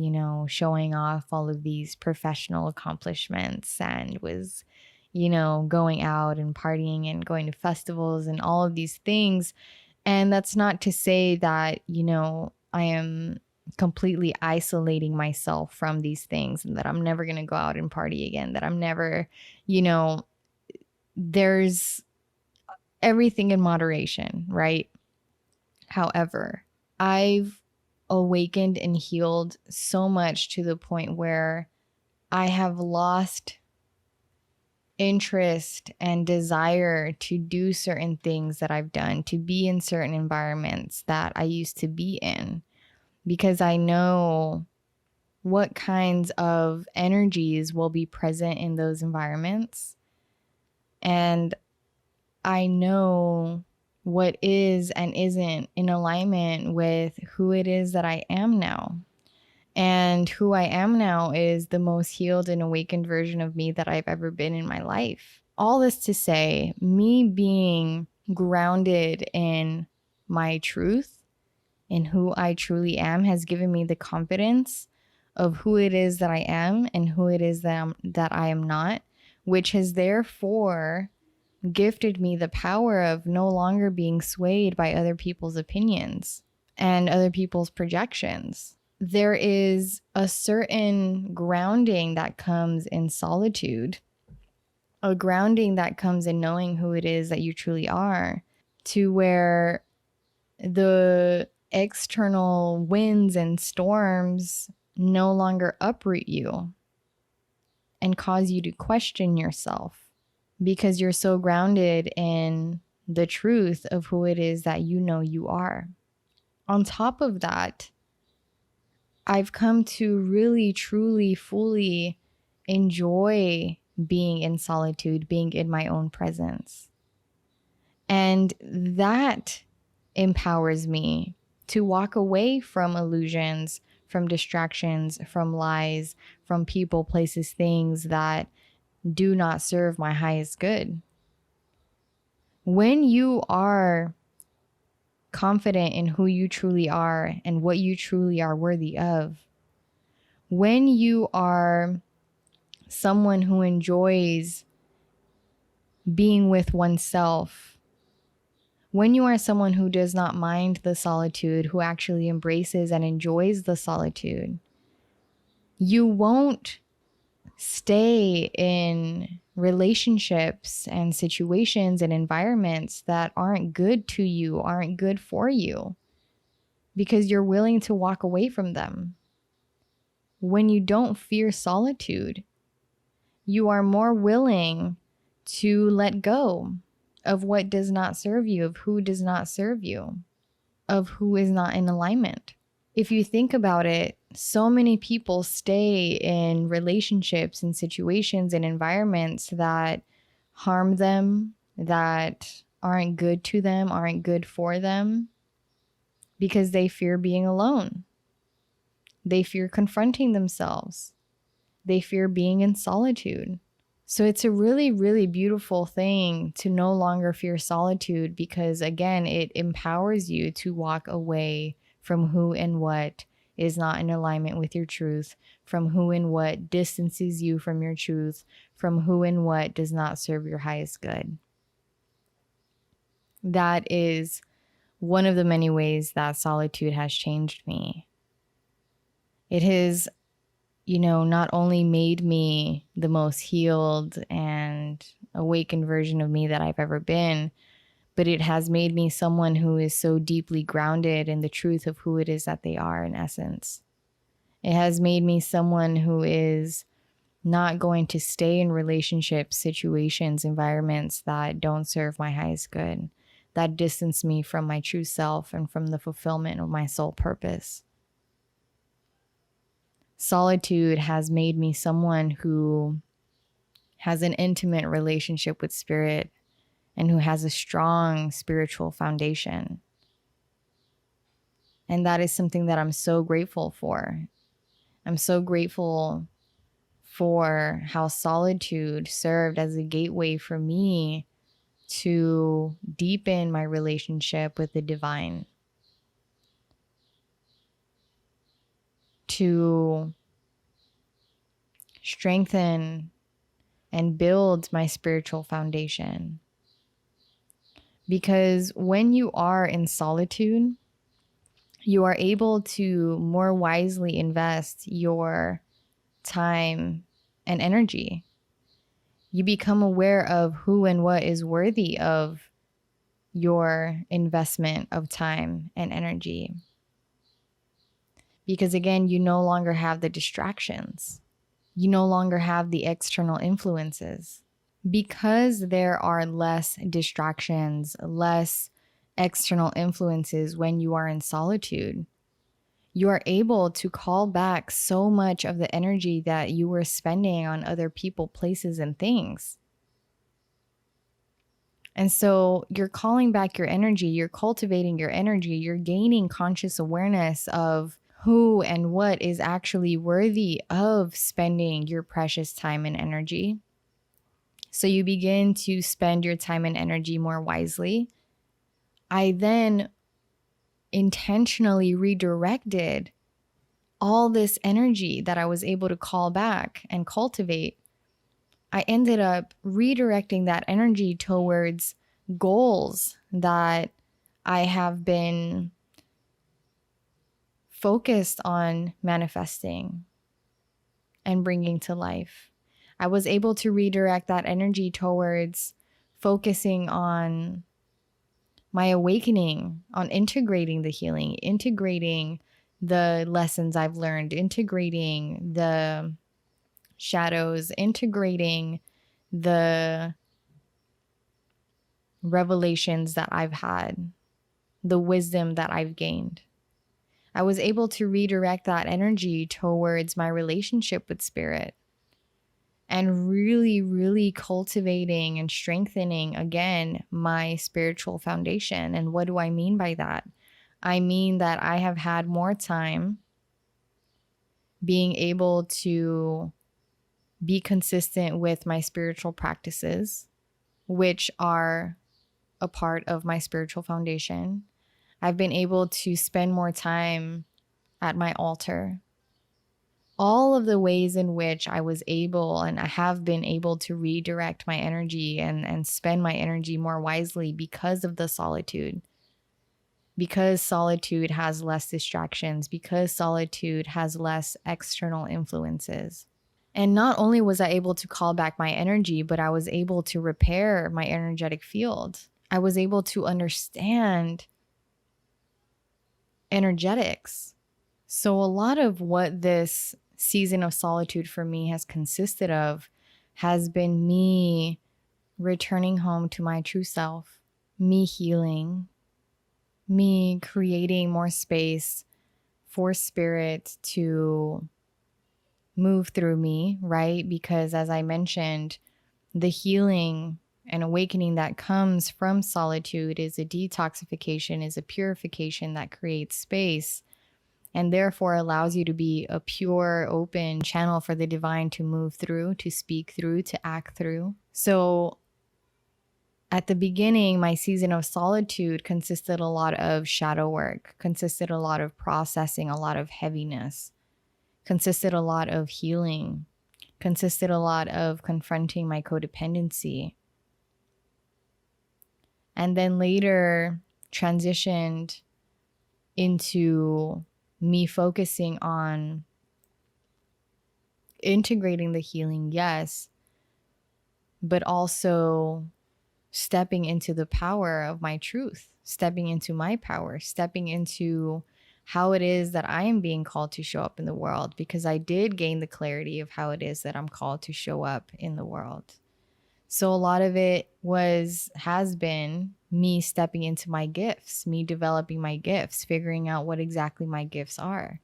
showing off all of these professional accomplishments and was, going out and partying and going to festivals and all of these things. And that's not to say that, I am completely isolating myself from these things and that I'm never going to go out and party again, that I'm never, there's everything in moderation, right? However, I've awakened and healed so much to the point where I have lost interest and desire to do certain things that I've done, to be in certain environments that I used to be in, because I know what kinds of energies will be present in those environments. And I know what is and isn't in alignment with who it is that I am now. And who I am now is the most healed and awakened version of me that I've ever been in my life. All this to say, me being grounded in my truth and who I truly am has given me the confidence of who it is that I am and who it is that I am not, which has therefore gifted me the power of no longer being swayed by other people's opinions and other people's projections. There is a certain grounding that comes in solitude, a grounding that comes in knowing who it is that you truly are, to where the external winds and storms no longer uproot you and cause you to question yourself, because you're so grounded in the truth of who it is that you are. On top of that, I've come to really, truly, fully enjoy being in solitude, being in my own presence. And that empowers me to walk away from illusions, from distractions, from lies, from people, places, things that do not serve my highest good. When you are confident in who you truly are and what you truly are worthy of, when you are someone who enjoys being with oneself, when you are someone who does not mind the solitude, who actually embraces and enjoys the solitude, you won't stay in relationships and situations and environments that aren't good to you, aren't good for you, because you're willing to walk away from them. When you don't fear solitude, you are more willing to let go of what does not serve you, of who does not serve you, of who is not in alignment. If you think about it, so many people stay in relationships and situations and environments that harm them, that aren't good to them, aren't good for them, because they fear being alone. They fear confronting themselves. They fear being in solitude. So it's a really, really beautiful thing to no longer fear solitude, because again, it empowers you to walk away from who and what is not in alignment with your truth, from who and what distances you from your truth, from who and what does not serve your highest good. That is one of the many ways that solitude has changed me. It has, not only made me the most healed and awakened version of me that I've ever been, but it has made me someone who is so deeply grounded in the truth of who it is that they are in essence. It has made me someone who is not going to stay in relationships, situations, environments that don't serve my highest good, that distance me from my true self and from the fulfillment of my soul purpose. Solitude has made me someone who has an intimate relationship with spirit and who has a strong spiritual foundation. And that is something that I'm so grateful for. I'm so grateful for how solitude served as a gateway for me to deepen my relationship with the divine, to strengthen and build my spiritual foundation. Because when you are in solitude, you are able to more wisely invest your time and energy. You become aware of who and what is worthy of your investment of time and energy. Because again, you no longer have the distractions. You no longer have the external influences. Because there are less distractions, less external influences when you are in solitude, you are able to call back so much of the energy that you were spending on other people, places, and things. And so you're calling back your energy, you're cultivating your energy, you're gaining conscious awareness of who and what is actually worthy of spending your precious time and energy. So you begin to spend your time and energy more wisely. I then intentionally redirected all this energy that I was able to call back and cultivate. I ended up redirecting that energy towards goals that I have been focused on manifesting and bringing to life. I was able to redirect that energy towards focusing on my awakening, on integrating the healing, integrating the lessons I've learned, integrating the shadows, integrating the revelations that I've had, the wisdom that I've gained. I was able to redirect that energy towards my relationship with spirit and really, really cultivating and strengthening, again, my spiritual foundation. And what do I mean by that? I mean that I have had more time being able to be consistent with my spiritual practices, which are a part of my spiritual foundation. I've been able to spend more time at my altar. All of the ways in which I was able and I have been able to redirect my energy and spend my energy more wisely because of the solitude. Because solitude has less distractions, because solitude has less external influences. And not only was I able to call back my energy, but I was able to repair my energetic field. I was able to understand energetics. So a lot of what this season of solitude for me has consisted of has been me returning home to my true self, me healing, me creating more space for spirit to move through me, right? Because as I mentioned, the healing and awakening that comes from solitude is a detoxification, is a purification that creates space and therefore allows you to be a pure, open channel for the divine to move through, to speak through, to act through. So At the beginning, my season of solitude consisted a lot of shadow work, consisted a lot of processing, a lot of heaviness, consisted a lot of healing, consisted a lot of confronting my codependency. And then later transitioned into me focusing on integrating the healing, yes, but also stepping into the power of my truth, stepping into my power, stepping into how it is that I am being called to show up in the world, because I did gain the clarity of how it is that I'm called to show up in the world. So a lot of it has been me stepping into my gifts, me developing my gifts, figuring out what exactly my gifts are.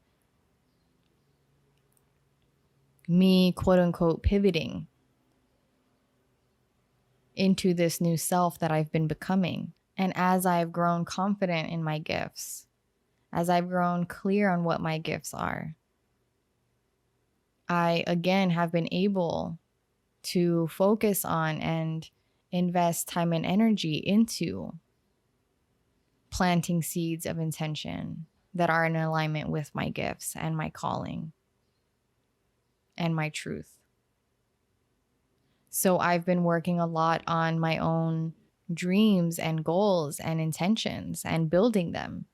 Me, quote unquote, pivoting into this new self that I've been becoming. And as I've grown confident in my gifts, as I've grown clear on what my gifts are, I again have been able to focus on and invest time and energy into planting seeds of intention that are in alignment with my gifts and my calling and my truth. So I've been working a lot on my own dreams and goals and intentions and building them,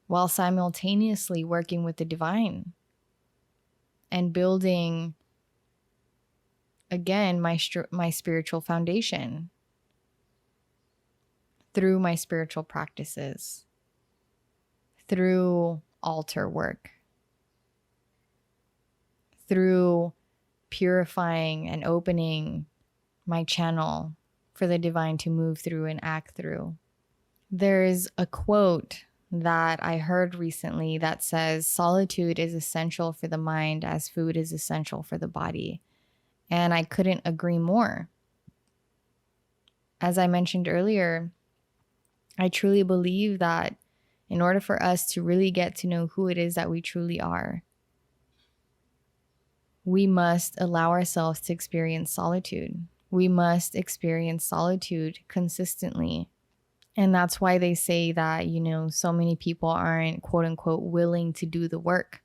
while simultaneously working with the divine and building, again, my spiritual foundation through my spiritual practices, through altar work, through purifying and opening my channel for the divine to move through and act through. There's a quote that I heard recently that says, solitude is essential for the mind as food is essential for the body. And I couldn't agree more. As I mentioned earlier, I truly believe that in order for us to really get to know who it is that we truly are, we must allow ourselves to experience solitude. We must experience solitude consistently. And that's why they say that, so many people aren't, quote unquote, willing to do the work,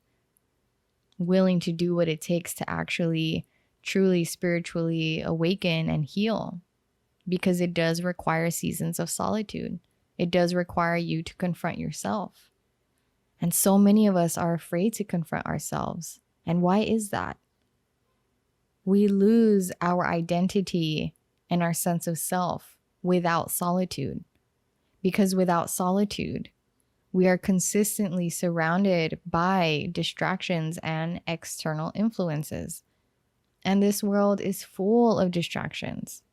willing to do what it takes to actually truly spiritually awaken and heal, because it does require seasons of solitude. It does require you to confront yourself. And so many of us are afraid to confront ourselves. And why is that? We lose our identity and our sense of self without solitude. Because without solitude, we are consistently surrounded by distractions and external influences. And this world is full of distractions,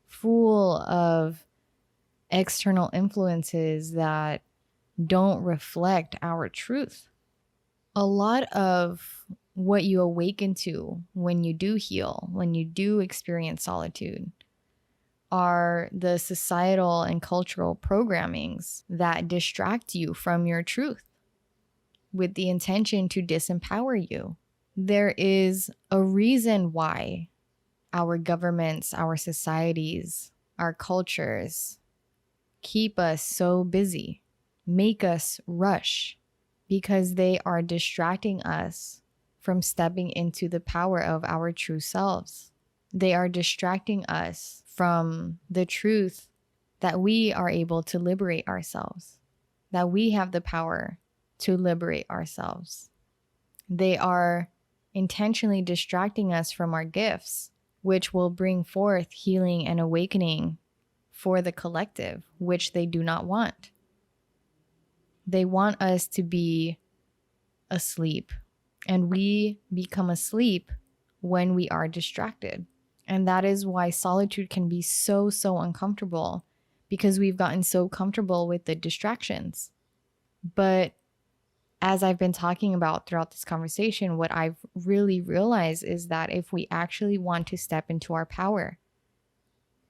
full of external influences that don't reflect our truth. A lot of what you awaken to when you do heal, when you do experience solitude, are the societal and cultural programmings that distract you from your truth with the intention to disempower you. There is a reason why our governments, our societies, our cultures keep us so busy, make us rush, because they are distracting us from stepping into the power of our true selves. They are distracting us from the truth that we are able to liberate ourselves, that we have the power to liberate ourselves. They are intentionally distracting us from our gifts, which will bring forth healing and awakening for the collective, which they do not want. They want us to be asleep, and we become asleep when we are distracted. And that is why solitude can be so, so uncomfortable, because we've gotten so comfortable with the distractions. But as I've been talking about throughout this conversation, what I've really realized is that if we actually want to step into our power,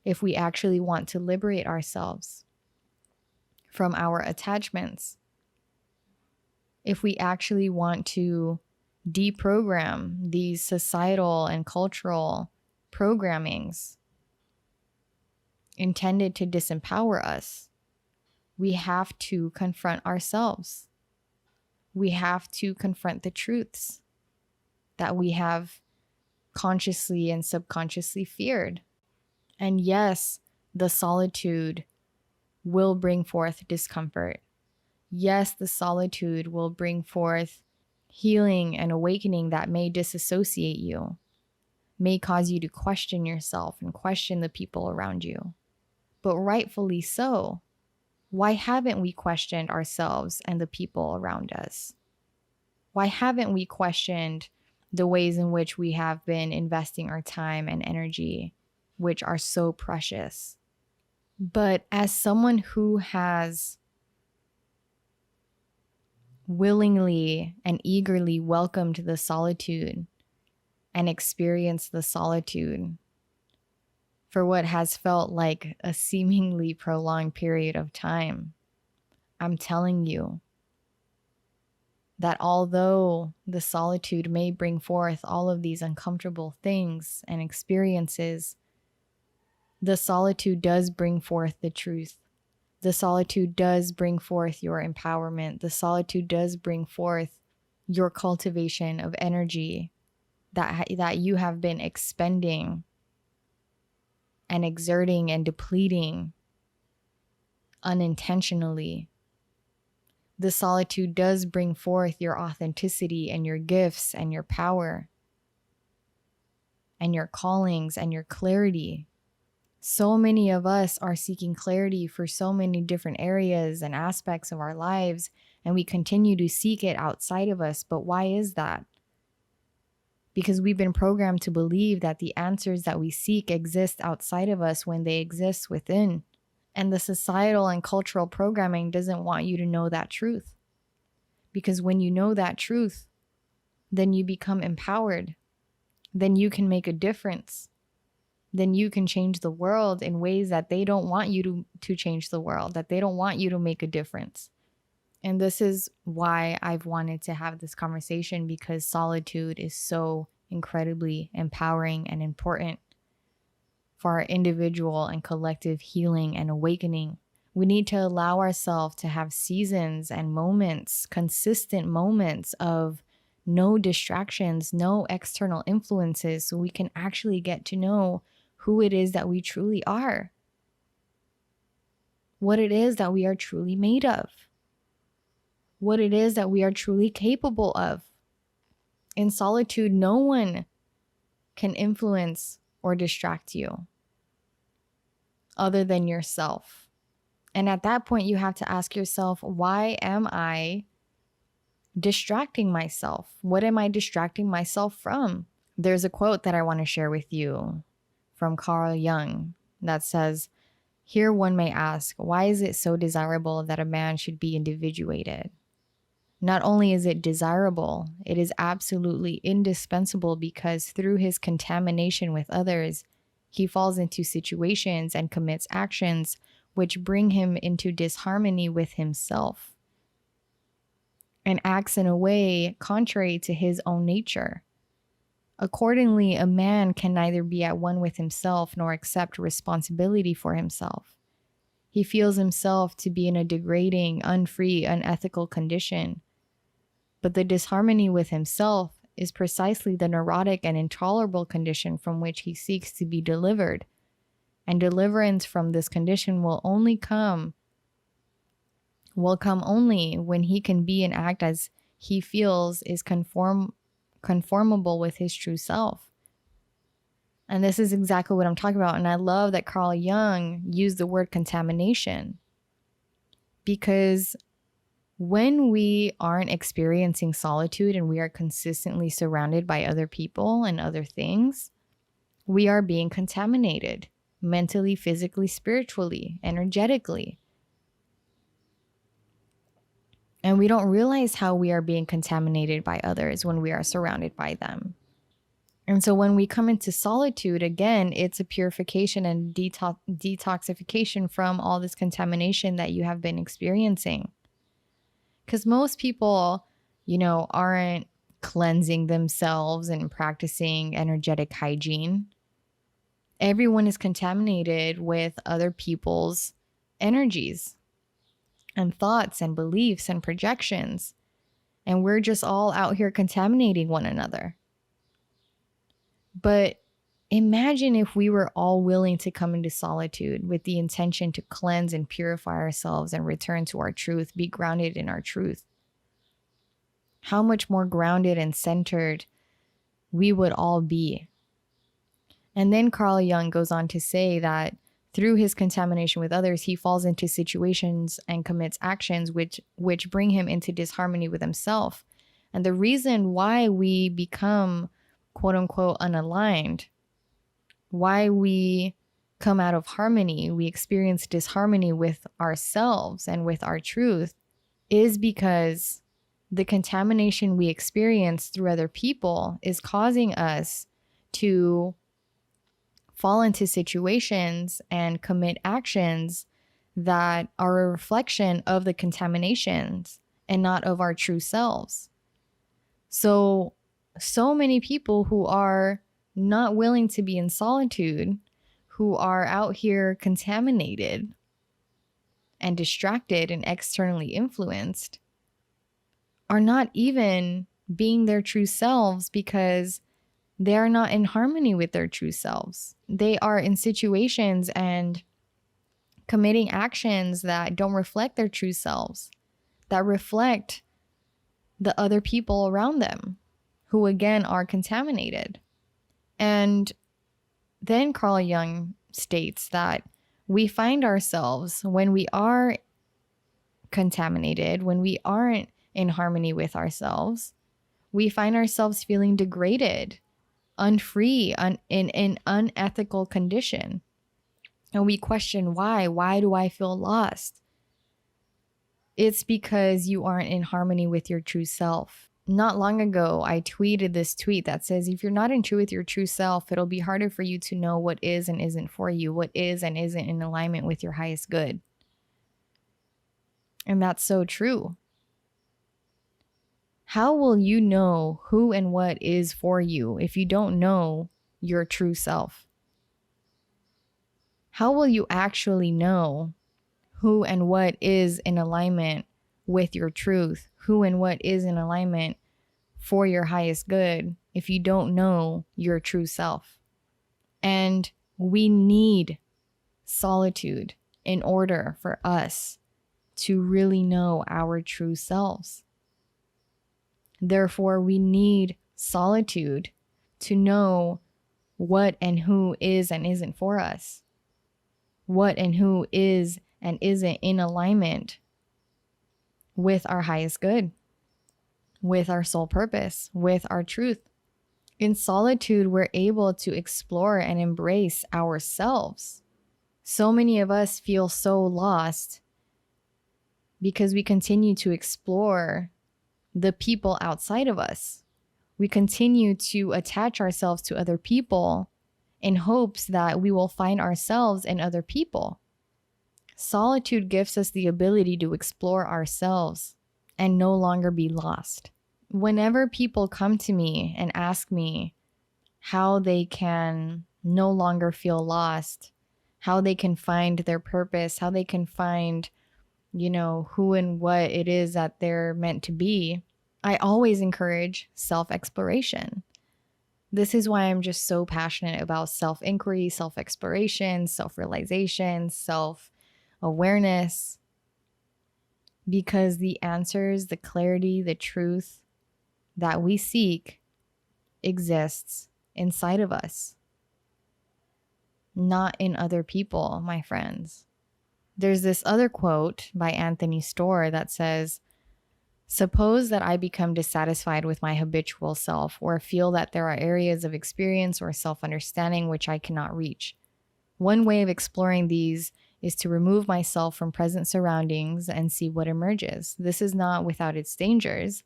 if we actually want to liberate ourselves from our attachments, if we actually want to deprogram these societal and cultural programmings, intended to disempower us. We have to confront ourselves. We have to confront the truths that we have consciously and subconsciously feared. And yes, the solitude will bring forth discomfort. Yes, the solitude will bring forth healing and awakening that may disassociate you, may cause you to question yourself and question the people around you. But rightfully so. Why haven't we questioned ourselves and the people around us? Why haven't we questioned the ways in which we have been investing our time and energy, which are so precious? But as someone who has willingly and eagerly welcomed the solitude and experienced the solitude for what has felt like a seemingly prolonged period of time, I'm telling you that although the solitude may bring forth all of these uncomfortable things and experiences, the solitude does bring forth the truth. The solitude does bring forth your empowerment. The solitude does bring forth your cultivation of energy that you have been expending and exerting and depleting unintentionally. The solitude does bring forth your authenticity and your gifts and your power and your callings and your clarity. So many of us are seeking clarity for so many different areas and aspects of our lives, and we continue to seek it outside of us. But why is that? Because we've been programmed to believe that the answers that we seek exist outside of us when they exist within. And the societal and cultural programming doesn't want you to know that truth. Because when you know that truth, then you become empowered. Then you can make a difference. Then you can change the world in ways that they don't want you to change the world, that they don't want you to make a difference. And this is why I've wanted to have this conversation, because solitude is so incredibly empowering and important for our individual and collective healing and awakening. We need to allow ourselves to have seasons and moments, consistent moments of no distractions, no external influences, so we can actually get to know who it is that we truly are, what it is that we are truly made of, what it is that we are truly capable of. In solitude, no one can influence or distract you other than yourself. And at that point, you have to ask yourself, why am I distracting myself? What am I distracting myself from? There's a quote that I want to share with you from Carl Jung that says, "Here one may ask, why is it so desirable that a man should be individuated? Not only is it desirable, it is absolutely indispensable, because through his contamination with others, he falls into situations and commits actions which bring him into disharmony with himself and acts in a way contrary to his own nature. Accordingly, a man can neither be at one with himself nor accept responsibility for himself. He feels himself to be in a degrading, unfree, unethical condition. But the disharmony with himself is precisely the neurotic and intolerable condition from which he seeks to be delivered. And deliverance from this condition will come only when he can be and act as he feels is conformable with his true self. And this is exactly what I'm talking about. And I love that Carl Jung used the word contamination, because when we aren't experiencing solitude and we are consistently surrounded by other people and other things, we are being contaminated mentally, physically, spiritually, energetically. And we don't realize how we are being contaminated by others when we are surrounded by them. And so when we come into solitude, again, it's a purification and detoxification from all this contamination that you have been experiencing. Because most people, aren't cleansing themselves and practicing energetic hygiene. Everyone is contaminated with other people's energies and thoughts and beliefs and projections. And we're just all out here contaminating one another. But imagine if we were all willing to come into solitude with the intention to cleanse and purify ourselves and return to our truth, be grounded in our truth. How much more grounded and centered we would all be. And then Carl Jung goes on to say that through his contamination with others, he falls into situations and commits actions which bring him into disharmony with himself. And the reason why we become quote unquote unaligned, why we come out of harmony, we experience disharmony with ourselves and with our truth, is because the contamination we experience through other people is causing us to fall into situations and commit actions that are a reflection of the contaminations and not of our true selves. So many people who are not willing to be in solitude, who are out here contaminated and distracted and externally influenced, are not even being their true selves because they are not in harmony with their true selves. They are in situations and committing actions that don't reflect their true selves, that reflect the other people around them, who again are contaminated. And then Carl Jung states that we find ourselves, when we are contaminated, when we aren't in harmony with ourselves, we find ourselves feeling degraded, unfree, in an unethical condition. And we question why. Why do I feel lost? It's because you aren't in harmony with your true self. Not long ago, I tweeted this tweet that says, if you're not in tune with your true self, it'll be harder for you to know what is and isn't for you, what is and isn't in alignment with your highest good. And that's so true. How will you know who and what is for you if you don't know your true self? How will you actually know who and what is in alignment with your truth, who and what is in alignment for your highest good, if you don't know your true self? And we need solitude in order for us to really know our true selves. Therefore, we need solitude to know what and who is and isn't for us, what and who is and isn't in alignment with our highest good, with our soul purpose, with our truth. In solitude, we're able to explore and embrace ourselves. So many of us feel so lost because we continue to explore the people outside of us. We continue to attach ourselves to other people in hopes that we will find ourselves in other people. Solitude gives us the ability to explore ourselves and no longer be lost. Whenever people come to me and ask me how they can no longer feel lost, how they can find their purpose, how they can find, who and what it is that they're meant to be, I always encourage self-exploration. This is why I'm just so passionate about self-inquiry, self-exploration, self-realization, self-awareness, because the answers, the clarity, the truth that we seek exists inside of us, not in other people, my friends. There's this other quote by Anthony Storr that says, "Suppose that I become dissatisfied with my habitual self, or feel that there are areas of experience or self-understanding which I cannot reach. One way of exploring these is to remove myself from present surroundings and see what emerges. This is not without its dangers.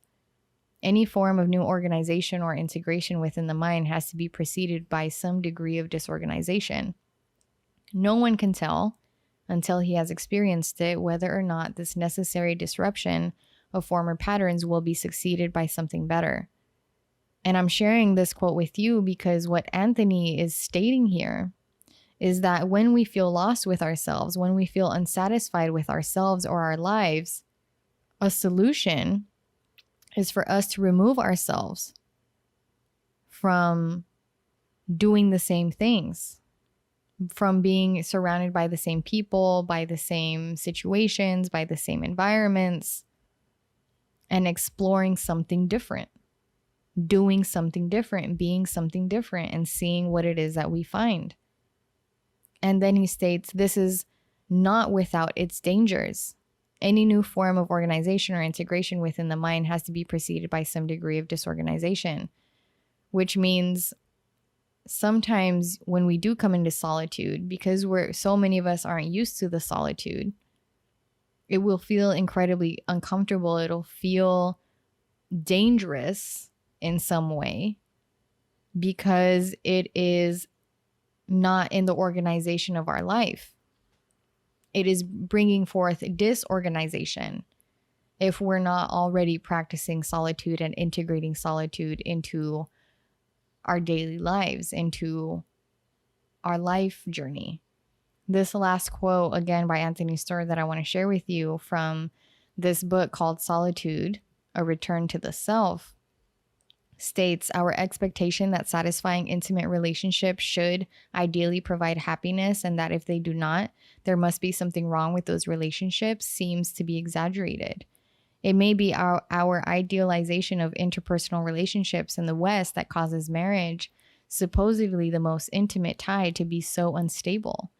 Any form of new organization or integration within the mind has to be preceded by some degree of disorganization. No one can tell, until he has experienced it, whether or not this necessary disruption of former patterns will be succeeded by something better." And I'm sharing this quote with you because what Anthony is stating here is that when we feel lost with ourselves, when we feel unsatisfied with ourselves or our lives, a solution is for us to remove ourselves from doing the same things, from being surrounded by the same people, by the same situations, by the same environments, and exploring something different, doing something different, being something different, and seeing what it is that we find. And then he states, this is not without its dangers. Any new form of organization or integration within the mind has to be preceded by some degree of disorganization, which means sometimes when we do come into solitude, because so many of us aren't used to the solitude, it will feel incredibly uncomfortable. It'll feel dangerous in some way because it is not in the organization of our life. It is bringing forth disorganization if we're not already practicing solitude and integrating solitude into our daily lives, into our life journey. This last quote, again by Anthony Starr, that I want to share with you from this book called Solitude, A Return to the Self, states, our expectation that satisfying intimate relationships should ideally provide happiness, and that if they do not, there must be something wrong with those relationships, seems to be exaggerated. It may be our idealization of interpersonal relationships in the West that causes marriage, supposedly the most intimate tie, to be so unstable.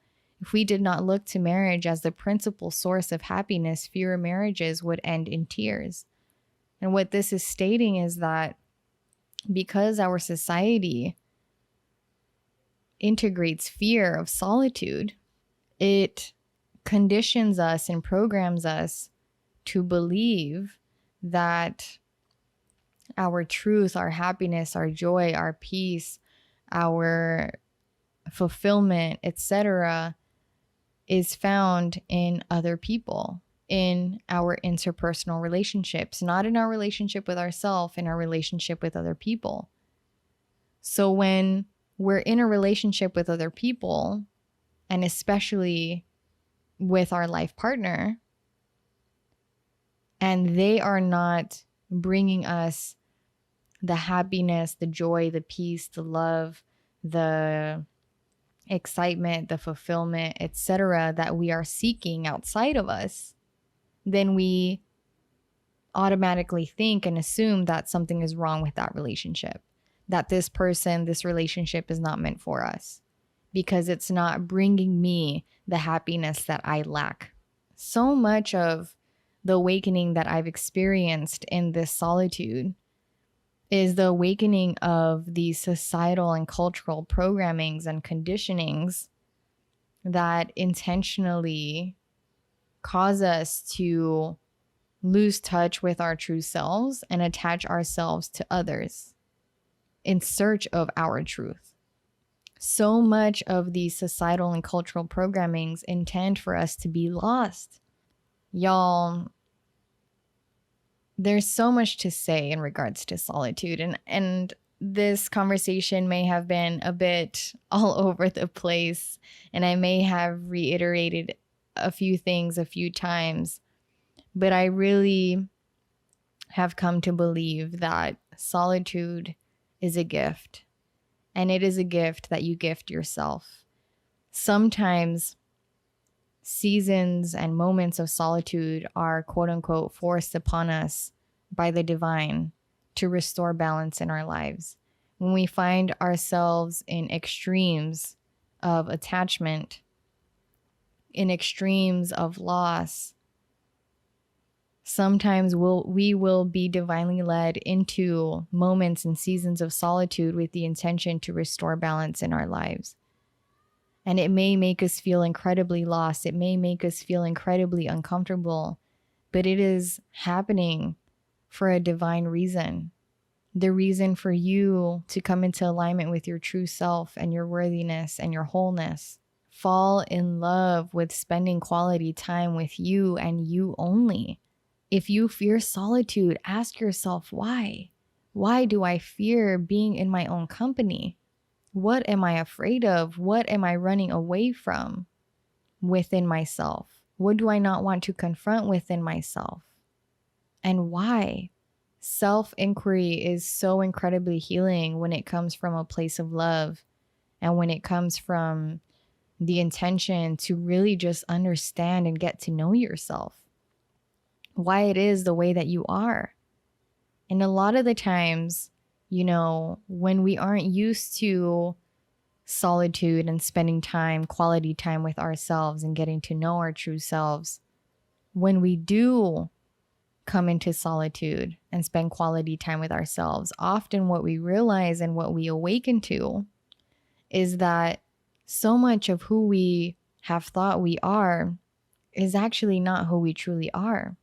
If we did not look to marriage as the principal source of happiness, fewer marriages would end in tears. And what this is stating is that because our society integrates fear of solitude, it conditions us and programs us to believe that our truth, our happiness, our joy, our peace, our fulfillment, etc., is found in other people, in our interpersonal relationships, not in our relationship with ourselves, in our relationship with other people. So when we're in a relationship with other people, and especially with our life partner, and they are not bringing us the happiness, the joy, the peace, the love, the excitement, the fulfillment, etc., that we are seeking outside of us, then we automatically think and assume that something is wrong with that relationship, that this person, this relationship is not meant for us because it's not bringing me the happiness that I lack. So much of the awakening that I've experienced in this solitude is the awakening of these societal and cultural programmings and conditionings that intentionally cause us to lose touch with our true selves and attach ourselves to others in search of our truth. So much of these societal and cultural programmings intend for us to be lost. Y'all, there's so much to say in regards to solitude, and this conversation may have been a bit all over the place, and I may have reiterated a few things a few times, but I really have come to believe that solitude is a gift, and it is a gift that you gift yourself. Sometimes seasons and moments of solitude are quote unquote forced upon us by the divine to restore balance in our lives. When we find ourselves in extremes of attachment, in extremes of loss, sometimes we will be divinely led into moments and seasons of solitude with the intention to restore balance in our lives. And it may make us feel incredibly lost. It may make us feel incredibly uncomfortable, but it is happening for a divine reason. The reason for you to come into alignment with your true self and your worthiness and your wholeness. Fall in love with spending quality time with you and you only. If you fear solitude, ask yourself why. Why do I fear being in my own company? What am I afraid of? What am I running away from within myself? What do I not want to confront within myself? And why? Self-inquiry is so incredibly healing when it comes from a place of love and when it comes from the intention to really just understand and get to know yourself, why it is the way that you are. And a lot of the times, when we aren't used to solitude and spending time, quality time with ourselves and getting to know our true selves, when we do come into solitude and spend quality time with ourselves, often what we realize and what we awaken to is that so much of who we have thought we are is actually not who we truly are.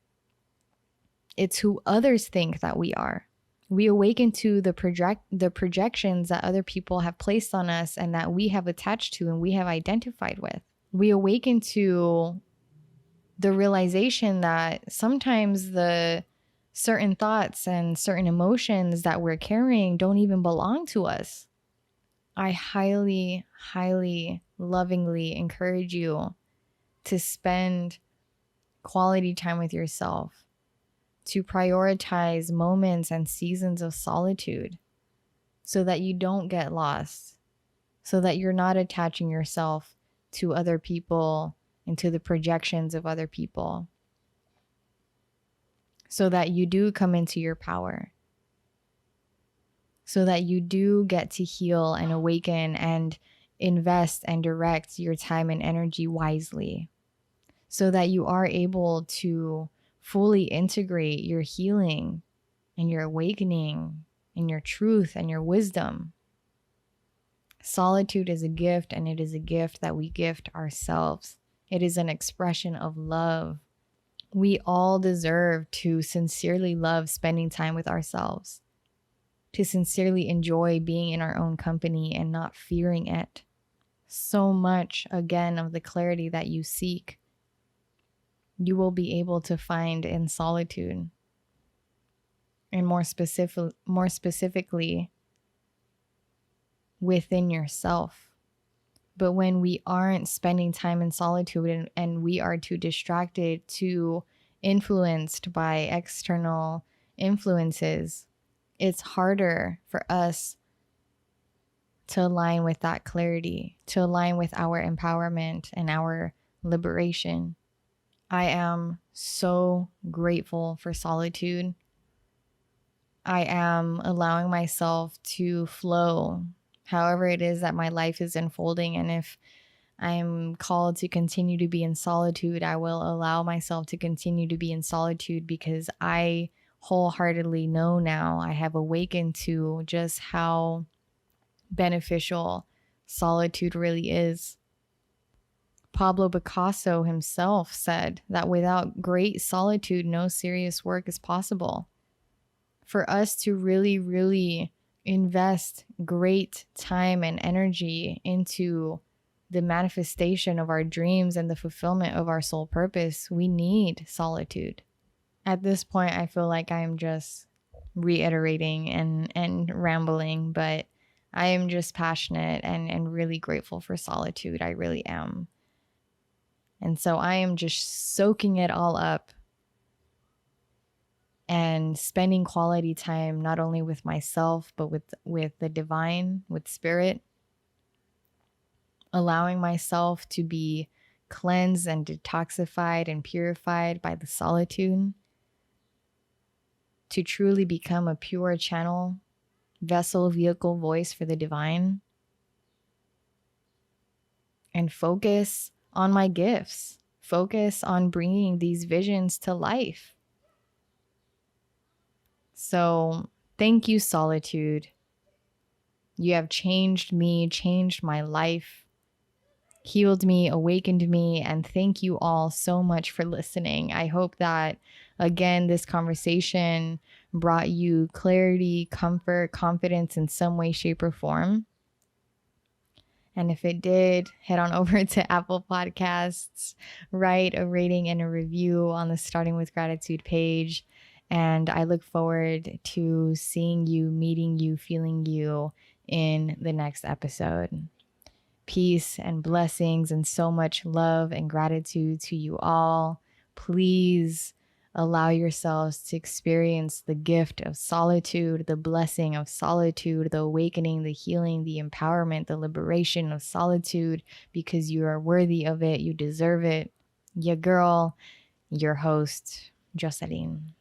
It's who others think that we are. We awaken to the projections that other people have placed on us and that we have attached to and we have identified with. We awaken to the realization that sometimes the certain thoughts and certain emotions that we're carrying don't even belong to us. I highly, highly, lovingly encourage you to spend quality time with yourself, to prioritize moments and seasons of solitude so that you don't get lost, so that you're not attaching yourself to other people and to the projections of other people, so that you do come into your power, so that you do get to heal and awaken and invest and direct your time and energy wisely, so that you are able to fully integrate your healing and your awakening and your truth and your wisdom. Solitude is a gift, and it is a gift that we gift ourselves. It is an expression of love. We all deserve to sincerely love spending time with ourselves, to sincerely enjoy being in our own company and not fearing it. So much, again, of the clarity that you seek, you will be able to find in solitude. And more specifically, within yourself. But when we aren't spending time in solitude and we are too distracted, too influenced by external influences, it's harder for us to align with that clarity, to align with our empowerment and our liberation. I am so grateful for solitude. I am allowing myself to flow however it is that my life is unfolding. And if I'm called to continue to be in solitude, I will allow myself to continue to be in solitude, because I wholeheartedly know now, I have awakened to just how beneficial solitude really is. Pablo Picasso himself said that without great solitude, no serious work is possible. For us to really, really invest great time and energy into the manifestation of our dreams and the fulfillment of our soul purpose, we need solitude. At this point, I feel like I'm just reiterating and rambling, but I am just passionate and really grateful for solitude. I really am. And so I am just soaking it all up and spending quality time not only with myself, but with the divine, with spirit, allowing myself to be cleansed and detoxified and purified by the solitude, to truly become a pure channel, vessel, vehicle, voice for the divine, and focus on my gifts, focus on bringing these visions to life. So thank you, solitude. You have changed me, changed my life, healed me, awakened me, and thank you all so much for listening. I hope that, again, this conversation brought you clarity, comfort, confidence in some way, shape, or form. And if it did, head on over to Apple Podcasts, write a rating and a review on the Starting with Gratitude page. And I look forward to seeing you, meeting you, feeling you in the next episode. Peace and blessings and so much love and gratitude to you all. Please allow yourselves to experience the gift of solitude, the blessing of solitude, the awakening, the healing, the empowerment, the liberation of solitude, because you are worthy of it. You deserve it. Your girl, your host, Jocelyn.